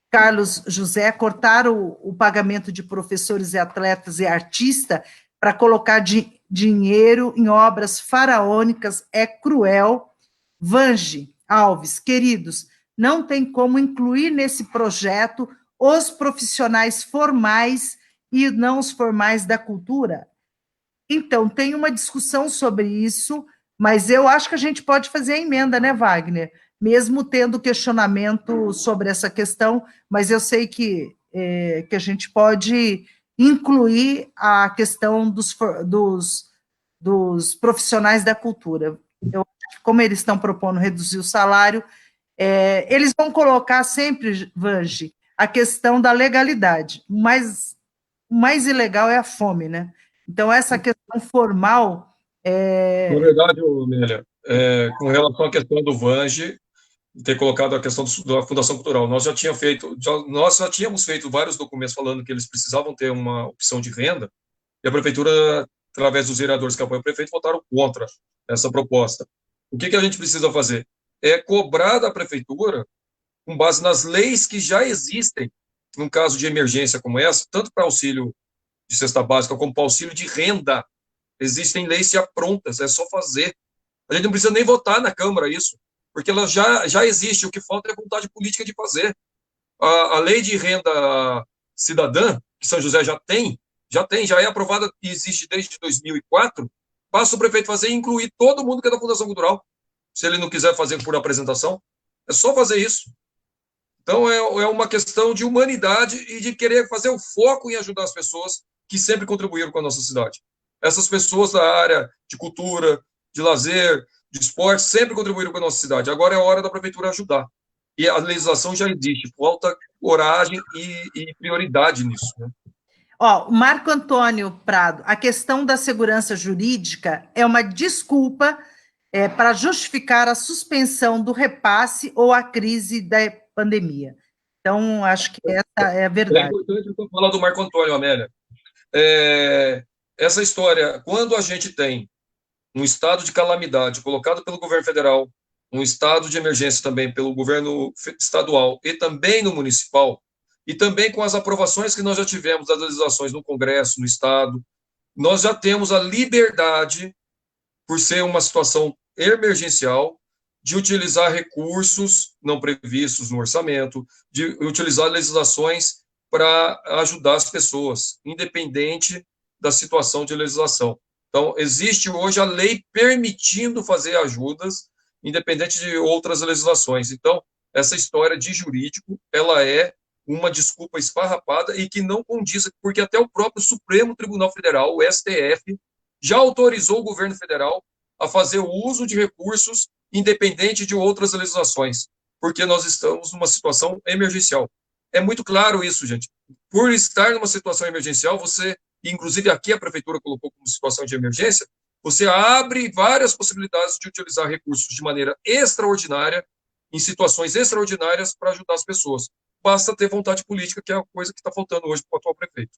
Carlos José, cortaram o pagamento de professores e atletas e artistas para colocar dinheiro em obras faraônicas, é cruel. Vange Alves, queridos, não tem como incluir nesse projeto os profissionais formais e não os formais da cultura? Então, tem uma discussão sobre isso, mas eu acho que a gente pode fazer a emenda, né, Wagner? Mesmo tendo questionamento sobre essa questão, mas eu sei que a gente pode incluir a questão dos profissionais da cultura. Como eles estão propondo reduzir o salário, eles vão colocar sempre, Vange, a questão da legalidade. O mais ilegal é a fome, né? Então, essa questão formal... Na verdade, Amélia, com relação à questão do Vange, ter colocado a questão da Fundação Cultural. Nós já tínhamos feito vários documentos falando que eles precisavam ter uma opção de renda, e a prefeitura, através dos vereadores que apoiam o prefeito, votaram contra essa proposta. O que a gente precisa fazer? É cobrar da prefeitura, com base nas leis que já existem, num caso de emergência como essa, tanto para auxílio de cesta básica como para auxílio de renda. Existem leis já prontas, é só fazer. A gente não precisa nem votar na Câmara isso, porque ela já existe, o que falta é vontade política de fazer. A lei de renda cidadã, que São José já é aprovada e existe desde 2004, basta o prefeito fazer e incluir todo mundo que é da Fundação Cultural, se ele não quiser fazer por apresentação, é só fazer isso. Então, é uma questão de humanidade e de querer fazer o foco em ajudar as pessoas que sempre contribuíram com a nossa cidade. Essas pessoas da área de cultura, de lazer, de esporte, sempre contribuíram com a nossa cidade. Agora é a hora da prefeitura ajudar. E a legislação já existe, falta coragem e prioridade nisso, né? Ó, Marco Antônio Prado, a questão da segurança jurídica é uma desculpa para justificar a suspensão do repasse ou a crise da pandemia. Então, acho que essa é a verdade. É importante eu falar do Marco Antônio, Amélia. Essa história, quando a gente tem um estado de calamidade colocado pelo governo federal, um estado de emergência também pelo governo estadual e também no municipal, e também com as aprovações que nós já tivemos das legislações no Congresso, no Estado, nós já temos a liberdade, por ser uma situação emergencial, de utilizar recursos não previstos no orçamento, de utilizar legislações para ajudar as pessoas, independente da situação de legislação. Então, existe hoje a lei permitindo fazer ajudas, independente de outras legislações. Então, essa história de jurídico, ela é uma desculpa esfarrapada e que não condiz, porque até o próprio Supremo Tribunal Federal, o STF, já autorizou o governo federal a fazer o uso de recursos independente de outras legislações, porque nós estamos numa situação emergencial. É muito claro isso, gente. Por estar numa situação emergencial, você, inclusive aqui a prefeitura colocou como situação de emergência, você abre várias possibilidades de utilizar recursos de maneira extraordinária, em situações extraordinárias, para ajudar as pessoas. Basta ter vontade política, que é a coisa que está faltando hoje para o atual prefeito.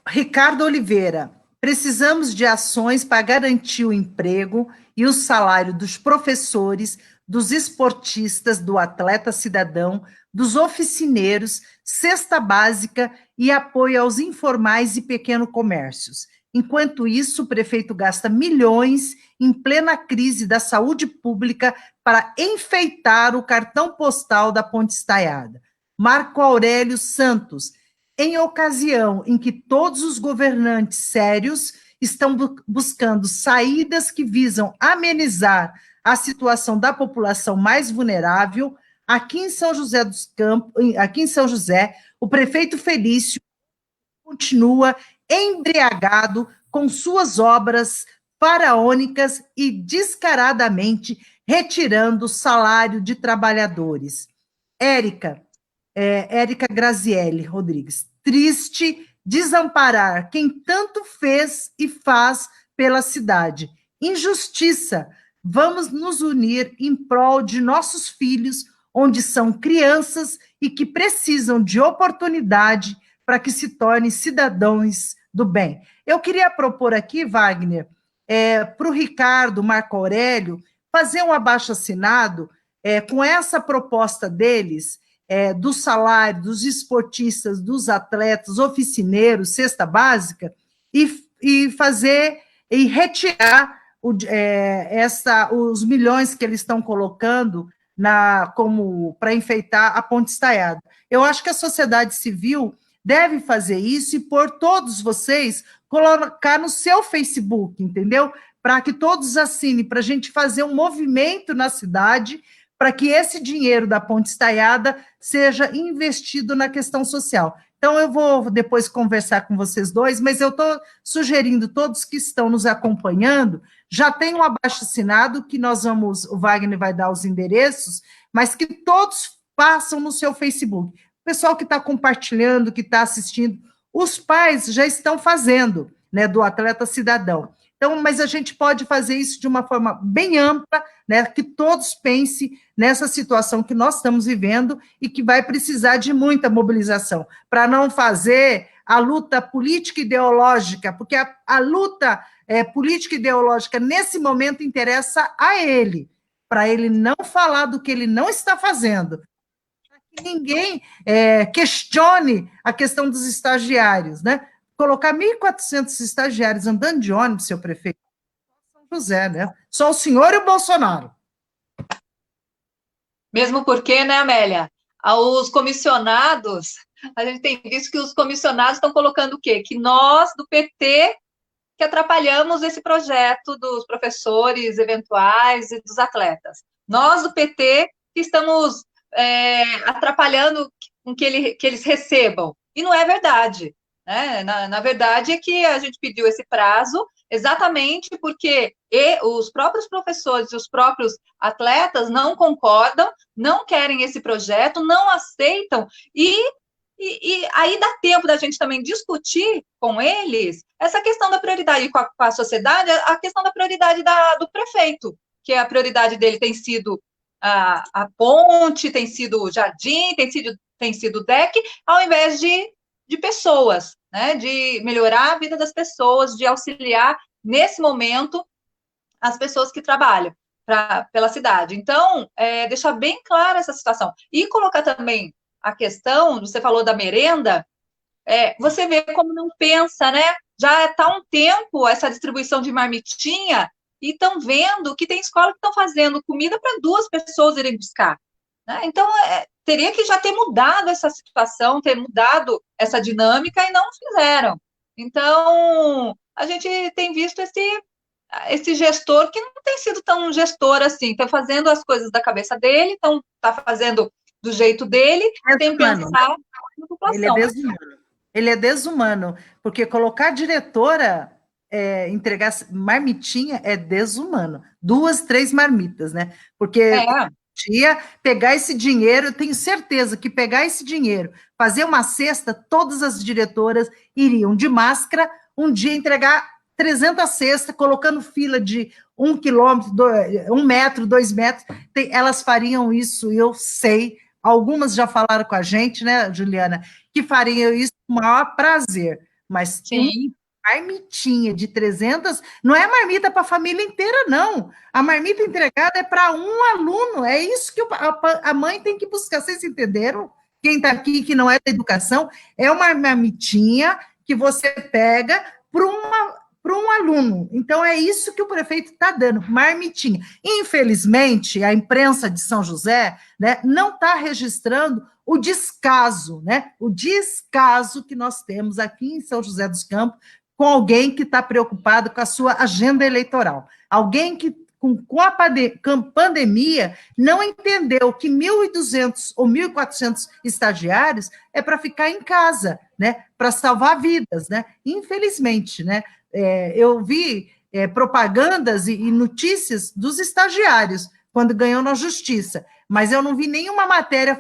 Ricardo Oliveira, precisamos de ações para garantir o emprego e o salário dos professores, dos esportistas, do atleta cidadão, dos oficineiros, cesta básica e apoio aos informais e pequenos comércios. Enquanto isso, o prefeito gasta milhões em plena crise da saúde pública para enfeitar o cartão postal da Ponte Estaiada. Marco Aurélio Santos, em ocasião em que todos os governantes sérios estão buscando saídas que visam amenizar a situação da população mais vulnerável, aqui em São José dos Campos, o prefeito Felício continua embriagado com suas obras faraônicas e descaradamente retirando o salário de trabalhadores. Érica Grazielli Rodrigues, triste desamparar quem tanto fez e faz pela cidade. Injustiça, vamos nos unir em prol de nossos filhos, onde são crianças e que precisam de oportunidade para que se tornem cidadãos do bem. Eu queria propor aqui, Wagner, para o Ricardo, Marco Aurélio, fazer um abaixo-assinado com essa proposta deles, do salário dos esportistas, dos atletas, oficineiros, cesta básica, e fazer e retirar os milhões que eles estão colocando para enfeitar a Ponte Estaiada. Eu acho que a sociedade civil deve fazer isso e por todos vocês colocar no seu Facebook, entendeu? Para que todos assinem, para a gente fazer um movimento na cidade, para que esse dinheiro da Ponte Estaiada seja investido na questão social. Então, eu vou depois conversar com vocês dois, mas eu estou sugerindo, todos que estão nos acompanhando, já tem um abaixo-assinado que o Wagner vai dar os endereços, mas que todos passam no seu Facebook. O pessoal que está compartilhando, que está assistindo, os pais já estão fazendo, né, do atleta cidadão. Então, Então, mas a gente pode fazer isso de uma forma bem ampla, né, que todos pensem nessa situação que nós estamos vivendo e que vai precisar de muita mobilização, para não fazer a luta política e ideológica, porque a luta política e ideológica, nesse momento, interessa a ele, para ele não falar do que ele não está fazendo, para que ninguém questione a questão dos estagiários, né? Colocar 1.400 estagiários andando de ônibus, seu prefeito, São José, né? Só o senhor e o Bolsonaro. Mesmo porque, né, Amélia? Os comissionados, a gente tem visto que os comissionados estão colocando o quê? Que nós, do PT, que atrapalhamos esse projeto dos professores eventuais e dos atletas. Nós, do PT, que estamos atrapalhando com que eles recebam. E não é verdade. Né? Na verdade, é que a gente pediu esse prazo exatamente porque os próprios professores e os próprios atletas não concordam, não querem esse projeto, não aceitam, e aí dá tempo da gente também discutir com eles essa questão da prioridade com a sociedade, a questão da prioridade do prefeito, que a prioridade dele tem sido a ponte, tem sido o jardim, tem sido o deck, ao invés de pessoas, né, de melhorar a vida das pessoas, de auxiliar, nesse momento, as pessoas que trabalham pela cidade. Então, deixar bem clara essa situação. E colocar também a questão, você falou da merenda, você vê como não pensa, né? Já está há um tempo essa distribuição de marmitinha e estão vendo que tem escola que estão fazendo comida para 2 pessoas irem buscar. Né? Então, teria que já ter mudado essa situação, ter mudado essa dinâmica e não fizeram. Então, a gente tem visto esse gestor que não tem sido tão gestor assim, está fazendo as coisas da cabeça dele, está fazendo do jeito dele, sem pensar na população. Ele é desumano. Ele é desumano, porque colocar diretora, entregar marmitinha é desumano. 2, 3 marmitas, né? Porque pegar esse dinheiro, eu tenho certeza que pegar esse dinheiro, fazer uma cesta, todas as diretoras iriam de máscara, um dia entregar 300 cestas, colocando fila de 1 quilômetro, 1 metro, 2 metros, elas fariam isso, eu sei, algumas já falaram com a gente, né, Juliana, que fariam isso com o maior prazer, mas Sim. Marmitinha de 300, não é marmita para a família inteira, não. A marmita entregada é para um aluno, é isso que a mãe tem que buscar, vocês entenderam? Quem está aqui, que não é da educação, é uma marmitinha que você pega para um aluno. Então, é isso que o prefeito está dando, marmitinha. Infelizmente, a imprensa de São José, né, não está registrando o descaso, né? O descaso que nós temos aqui em São José dos Campos com alguém que está preocupado com a sua agenda eleitoral. Alguém que, com a pandemia, não entendeu que 1.200 ou 1.400 estagiários é para ficar em casa, né? Para salvar vidas, né? Infelizmente, né? Eu vi propagandas e notícias dos estagiários quando ganhou na justiça, mas eu não vi nenhuma matéria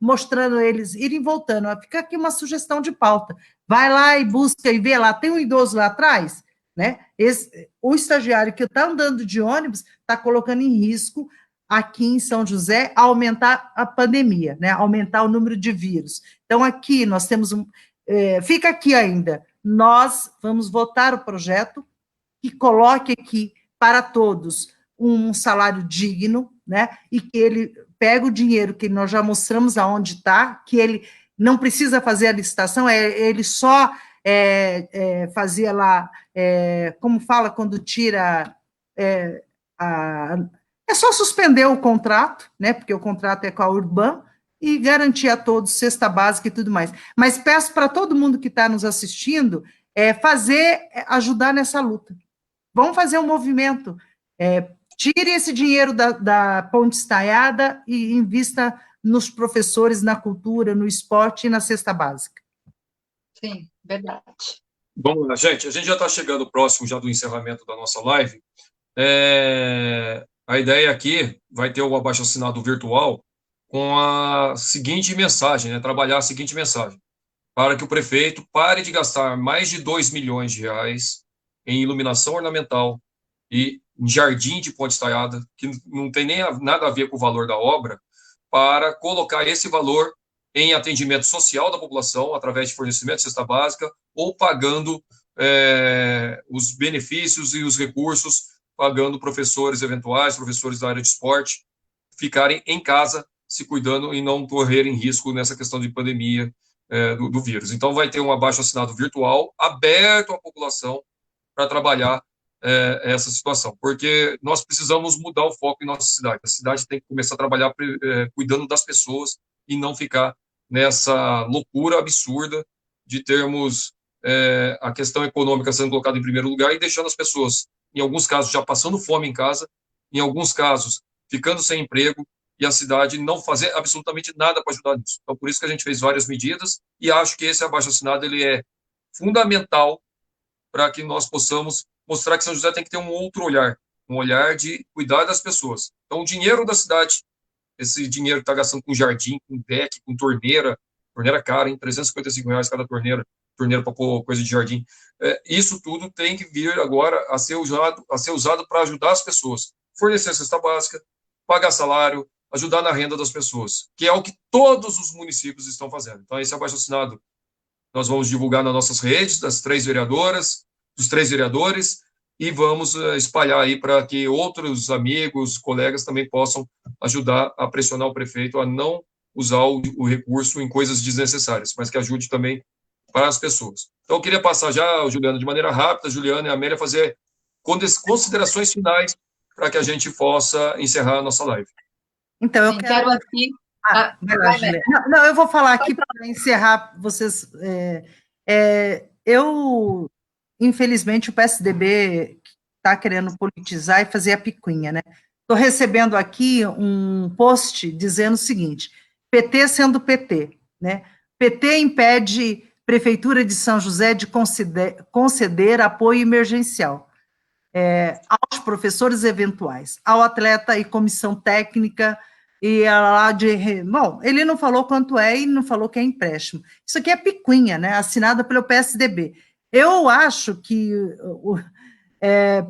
mostrando eles irem voltando. Fica aqui uma sugestão de pauta. Vai lá e busca e vê lá, tem um idoso lá atrás, né? O estagiário que está andando de ônibus está colocando em risco aqui em São José aumentar a pandemia, né? Aumentar o número de vírus. Então, aqui nós temos fica aqui ainda. Nós vamos votar o projeto que coloque aqui para todos um salário digno, né? E que ele pega o dinheiro que nós já mostramos aonde está, que ele não precisa fazer a licitação, ele só fazia lá, como fala quando tira é só suspender o contrato, né? Porque o contrato é com a Urban, e garantir a todos cesta básica e tudo mais. Mas peço para todo mundo que está nos assistindo ajudar nessa luta. Vamos fazer um movimento. Tire esse dinheiro da ponte estaiada e invista nos professores, na cultura, no esporte e na cesta básica. Sim, verdade. Vamos lá, gente. A gente já está chegando próximo já do encerramento da nossa live. A ideia aqui vai ter o abaixo-assinado virtual com a seguinte mensagem, né? Trabalhar a seguinte mensagem: para que o prefeito pare de gastar mais de 2 milhões de reais em iluminação ornamental e em jardim de ponte estaiada, que não tem nem nada a ver com o valor da obra, para colocar esse valor em atendimento social da população, através de fornecimento de cesta básica, ou pagando os benefícios e os recursos, pagando professores eventuais, professores da área de esporte, ficarem em casa se cuidando e não correrem risco nessa questão de pandemia do vírus. Então, vai ter um abaixo-assinado virtual aberto à população para trabalhar essa situação, porque nós precisamos mudar o foco em nossa cidade. A cidade tem que começar a trabalhar cuidando das pessoas e não ficar nessa loucura absurda de termos a questão econômica sendo colocada em primeiro lugar e deixando as pessoas, em alguns casos, já passando fome em casa, em alguns casos, ficando sem emprego, e a cidade não fazer absolutamente nada para ajudar nisso. Então, por isso que a gente fez várias medidas, e acho que esse abaixo-assinado ele é fundamental para que nós possamos mostrar que São José tem que ter um outro olhar, um olhar de cuidar das pessoas. Então, o dinheiro da cidade, esse dinheiro que está gastando com jardim, com deck, com torneira cara, hein? R$355 cada torneira para pôr coisa de jardim. Isso tudo tem que vir agora a ser usado para ajudar as pessoas. Fornecer cesta básica, pagar salário, ajudar na renda das pessoas, que é o que todos os municípios estão fazendo. Então, esse abaixo-assinado nós vamos divulgar nas nossas redes, das 3 vereadoras, dos 3 vereadores, e vamos espalhar aí para que outros amigos, colegas também possam ajudar a pressionar o prefeito a não usar o recurso em coisas desnecessárias, mas que ajude também para as pessoas. Então, eu queria passar já, Juliana, de maneira rápida, Juliana e a Amélia, fazer considerações finais para que a gente possa encerrar a nossa live. Então, eu quero aqui... vai lá, Juliana. Não, eu vou falar aqui para encerrar vocês. Infelizmente, o PSDB está querendo politizar e fazer a picuinha, né? Estou recebendo aqui um post dizendo o seguinte: PT sendo PT, né? PT impede Prefeitura de São José de conceder apoio emergencial aos professores eventuais, ao atleta e comissão técnica, e lá bom, ele não falou quanto e não falou que é empréstimo. Isso aqui é picuinha, né? Assinada pelo PSDB. Eu acho que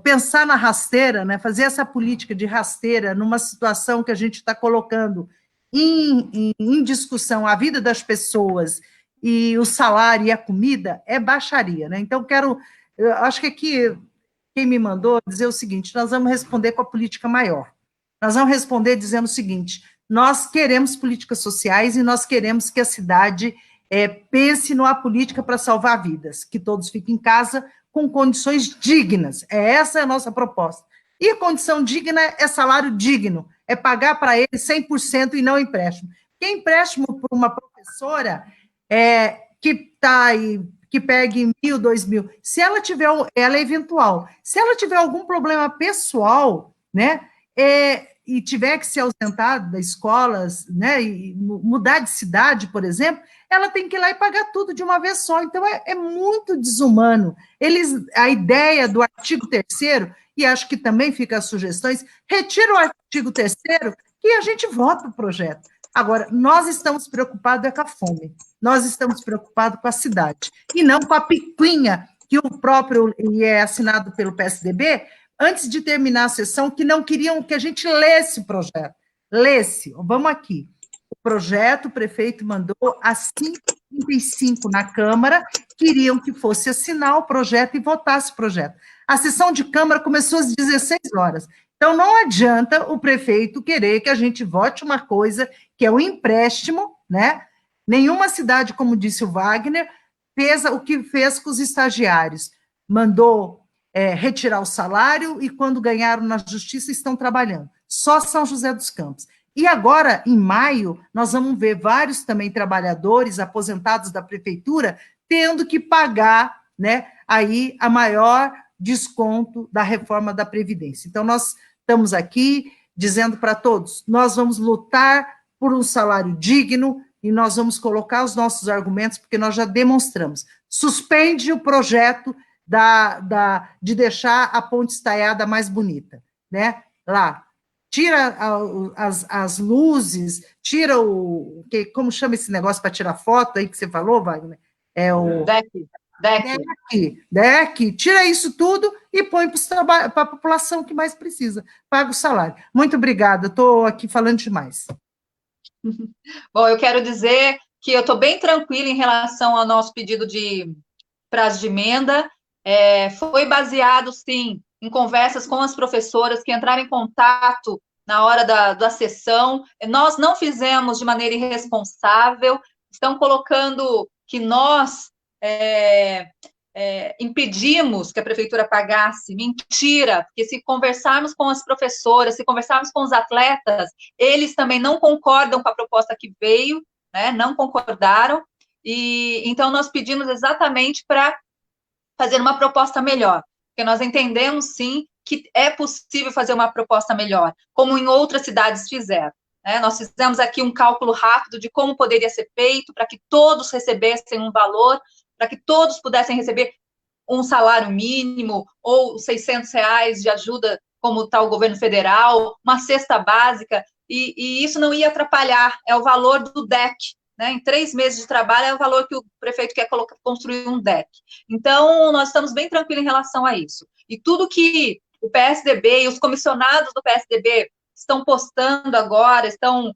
pensar na rasteira, né? Fazer essa política de rasteira numa situação que a gente está colocando em discussão a vida das pessoas e o salário e a comida é baixaria, né? Então, eu acho que aqui quem me mandou dizer o seguinte: nós vamos responder com a política maior. Nós vamos responder dizendo o seguinte: nós queremos políticas sociais e nós queremos que a cidade pense numa política para salvar vidas, que todos fiquem em casa com condições dignas. Essa é a nossa proposta. E a condição digna é salário digno, é pagar para ele 100% e não empréstimo. Porque empréstimo por uma professora que pegue 1.000, 2.000, se ela tiver, ela é eventual. Se ela tiver algum problema pessoal, né, e tiver que se ausentar das escolas, né, e mudar de cidade, por exemplo, ela tem que ir lá e pagar tudo de uma vez só. Então, é muito desumano. A ideia do artigo 3º, e acho que também fica as sugestões, retira o artigo 3º e a gente vota o projeto. Agora, nós estamos preocupados com a fome, nós estamos preocupados com a cidade, e não com a picuinha que o próprio, e é assinado pelo PSDB, antes de terminar a sessão, que não queriam que a gente lesse o projeto. Lesse, vamos aqui. O projeto, o prefeito mandou às 5h35 na Câmara, queriam que fosse assinar o projeto e votasse o projeto. A sessão de Câmara começou às 16 horas. Então, não adianta o prefeito querer que a gente vote uma coisa que é o empréstimo, né? Nenhuma cidade, como disse o Wagner, fez o que fez com os estagiários. Mandou retirar o salário e, quando ganharam na justiça, estão trabalhando. Só São José dos Campos. E agora, em maio, nós vamos ver vários também trabalhadores aposentados da prefeitura tendo que pagar, né, aí a maior desconto da reforma da Previdência. Então, nós estamos aqui dizendo para todos, nós vamos lutar por um salário digno e nós vamos colocar os nossos argumentos, porque nós já demonstramos. Suspende o projeto de deixar a ponte estaiada mais bonita, né? Lá, tira as luzes, tira como chama esse negócio para tirar foto aí que você falou, Wagner? DEC, tira isso tudo e põe para a população que mais precisa, paga o salário. Muito obrigada, estou aqui falando demais. Bom, eu quero dizer que eu estou bem tranquila em relação ao nosso pedido de prazo de emenda. Foi baseado, sim, em conversas com as professoras que entraram em contato na hora da sessão. Nós não fizemos de maneira irresponsável, estão colocando que nós impedimos que a prefeitura pagasse. Mentira, porque se conversarmos com as professoras, se conversarmos com os atletas, eles também não concordam com a proposta que veio, né, não concordaram, e então nós pedimos exatamente para fazer uma proposta melhor, porque nós entendemos, sim, que é possível fazer uma proposta melhor, como em outras cidades fizeram. Nós fizemos aqui um cálculo rápido de como poderia ser feito para que todos recebessem um valor, para que todos pudessem receber um salário mínimo ou R$600 de ajuda, como está o governo federal, uma cesta básica, e isso não ia atrapalhar, é o valor do DEC, né? Em 3 meses de trabalho é o valor que o prefeito quer construir um DEC. Então, nós estamos bem tranquilos em relação a isso. E tudo que o PSDB e os comissionados do PSDB estão postando agora, estão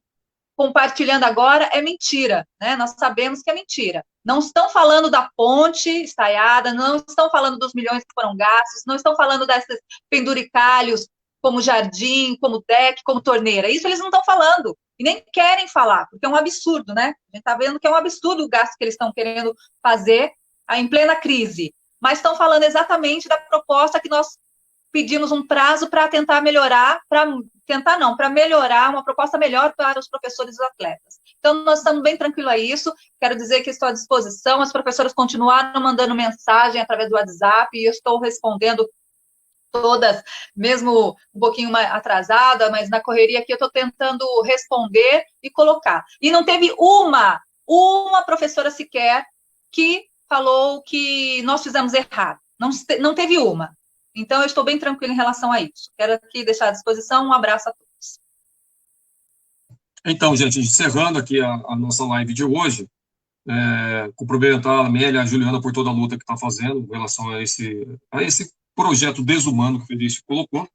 compartilhando agora, é mentira, né? Nós sabemos que é mentira. Não estão falando da ponte estaiada, não estão falando dos milhões que foram gastos, não estão falando desses penduricalhos como jardim, como deck, como torneira. Isso eles não estão falando e nem querem falar, porque é um absurdo, né? A gente está vendo que é um absurdo o gasto que eles estão querendo fazer em plena crise. Mas estão falando exatamente da proposta que nós pedimos um prazo para tentar melhorar, para melhorar uma proposta melhor para os professores e os atletas. Então, nós estamos bem tranquilos a isso. Quero dizer que estou à disposição. As professoras continuaram mandando mensagem através do WhatsApp e eu estou respondendo todas, mesmo um pouquinho mais atrasada, mas na correria aqui eu estou tentando responder e colocar. E não teve uma professora sequer que falou que nós fizemos errado. Não teve uma. Então, eu estou bem tranquila em relação a isso. Quero aqui deixar à disposição. Um abraço a todos. Então, gente, encerrando aqui a nossa live de hoje, cumprimentar a Amélia e a Juliana por toda a luta que está fazendo em relação a esse projeto desumano que o Felício colocou,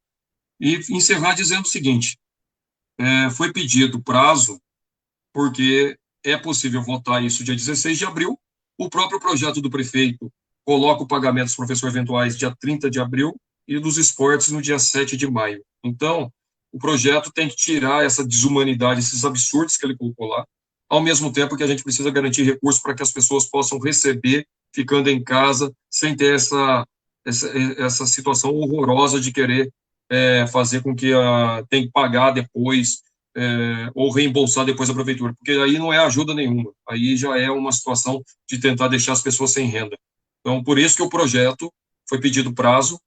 e encerrar dizendo o seguinte: foi pedido prazo, porque é possível votar isso dia 16 de abril, o próprio projeto do prefeito coloca o pagamento dos professores eventuais dia 30 de abril e dos esportes no dia 7 de maio. Então, o projeto tem que tirar essa desumanidade, esses absurdos que ele colocou lá, ao mesmo tempo que a gente precisa garantir recursos para que as pessoas possam receber, ficando em casa, sem ter essa situação horrorosa de querer fazer com que tem que pagar depois ou reembolsar depois a prefeitura, porque aí não é ajuda nenhuma, aí já é uma situação de tentar deixar as pessoas sem renda. Então, por isso que o projeto foi pedido prazo,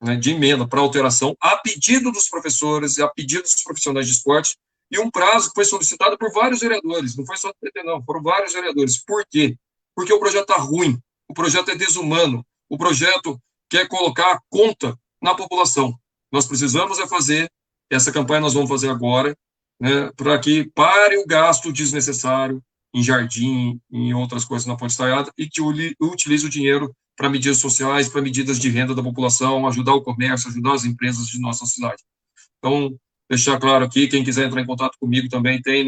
né, de emenda para alteração, a pedido dos professores e a pedido dos profissionais de esporte, e um prazo que foi solicitado por vários vereadores, não foi só do PT, não, foram vários vereadores. Por quê? Porque o projeto está ruim, o projeto é desumano, o projeto quer colocar a conta na população. Nós precisamos fazer, essa campanha nós vamos fazer agora, né, para que pare o gasto desnecessário em jardim, em outras coisas na ponte estaiada, e que utilize o dinheiro para medidas sociais, para medidas de renda da população, ajudar o comércio, ajudar as empresas de nossa cidade. Então, deixar claro aqui, quem quiser entrar em contato comigo também tem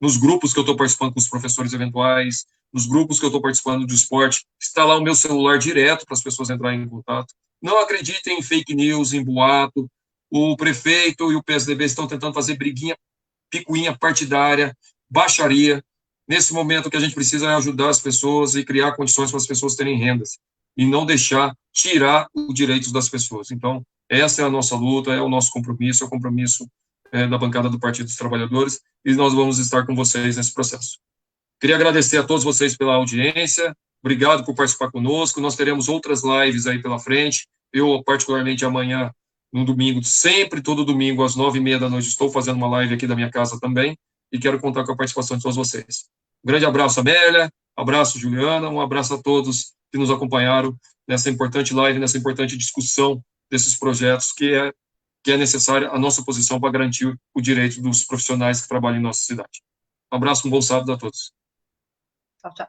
nos grupos que eu estou participando com os professores eventuais, nos grupos que eu estou participando do esporte, está lá o meu celular direto para as pessoas entrarem em contato. Não acreditem em fake news, em boato. O prefeito e o PSDB estão tentando fazer briguinha, picuinha partidária, baixaria. Nesse momento, o que a gente precisa é ajudar as pessoas e criar condições para as pessoas terem rendas e não deixar tirar os direitos das pessoas. Então, essa é a nossa luta, é o nosso compromisso, é o compromisso da bancada do Partido dos Trabalhadores, e nós vamos estar com vocês nesse processo. Queria agradecer a todos vocês pela audiência, obrigado por participar conosco, nós teremos outras lives aí pela frente, eu, particularmente, amanhã, no domingo, sempre, todo domingo, às 9h30 da noite, estou fazendo uma live aqui da minha casa também, e quero contar com a participação de todos vocês. Um grande abraço, Amélia, abraço, Juliana, um abraço a todos que nos acompanharam nessa importante live, nessa importante discussão desses projetos, que é necessária a nossa posição para garantir o direito dos profissionais que trabalham em nossa cidade. Um abraço, um bom sábado a todos. Tchau, tchau.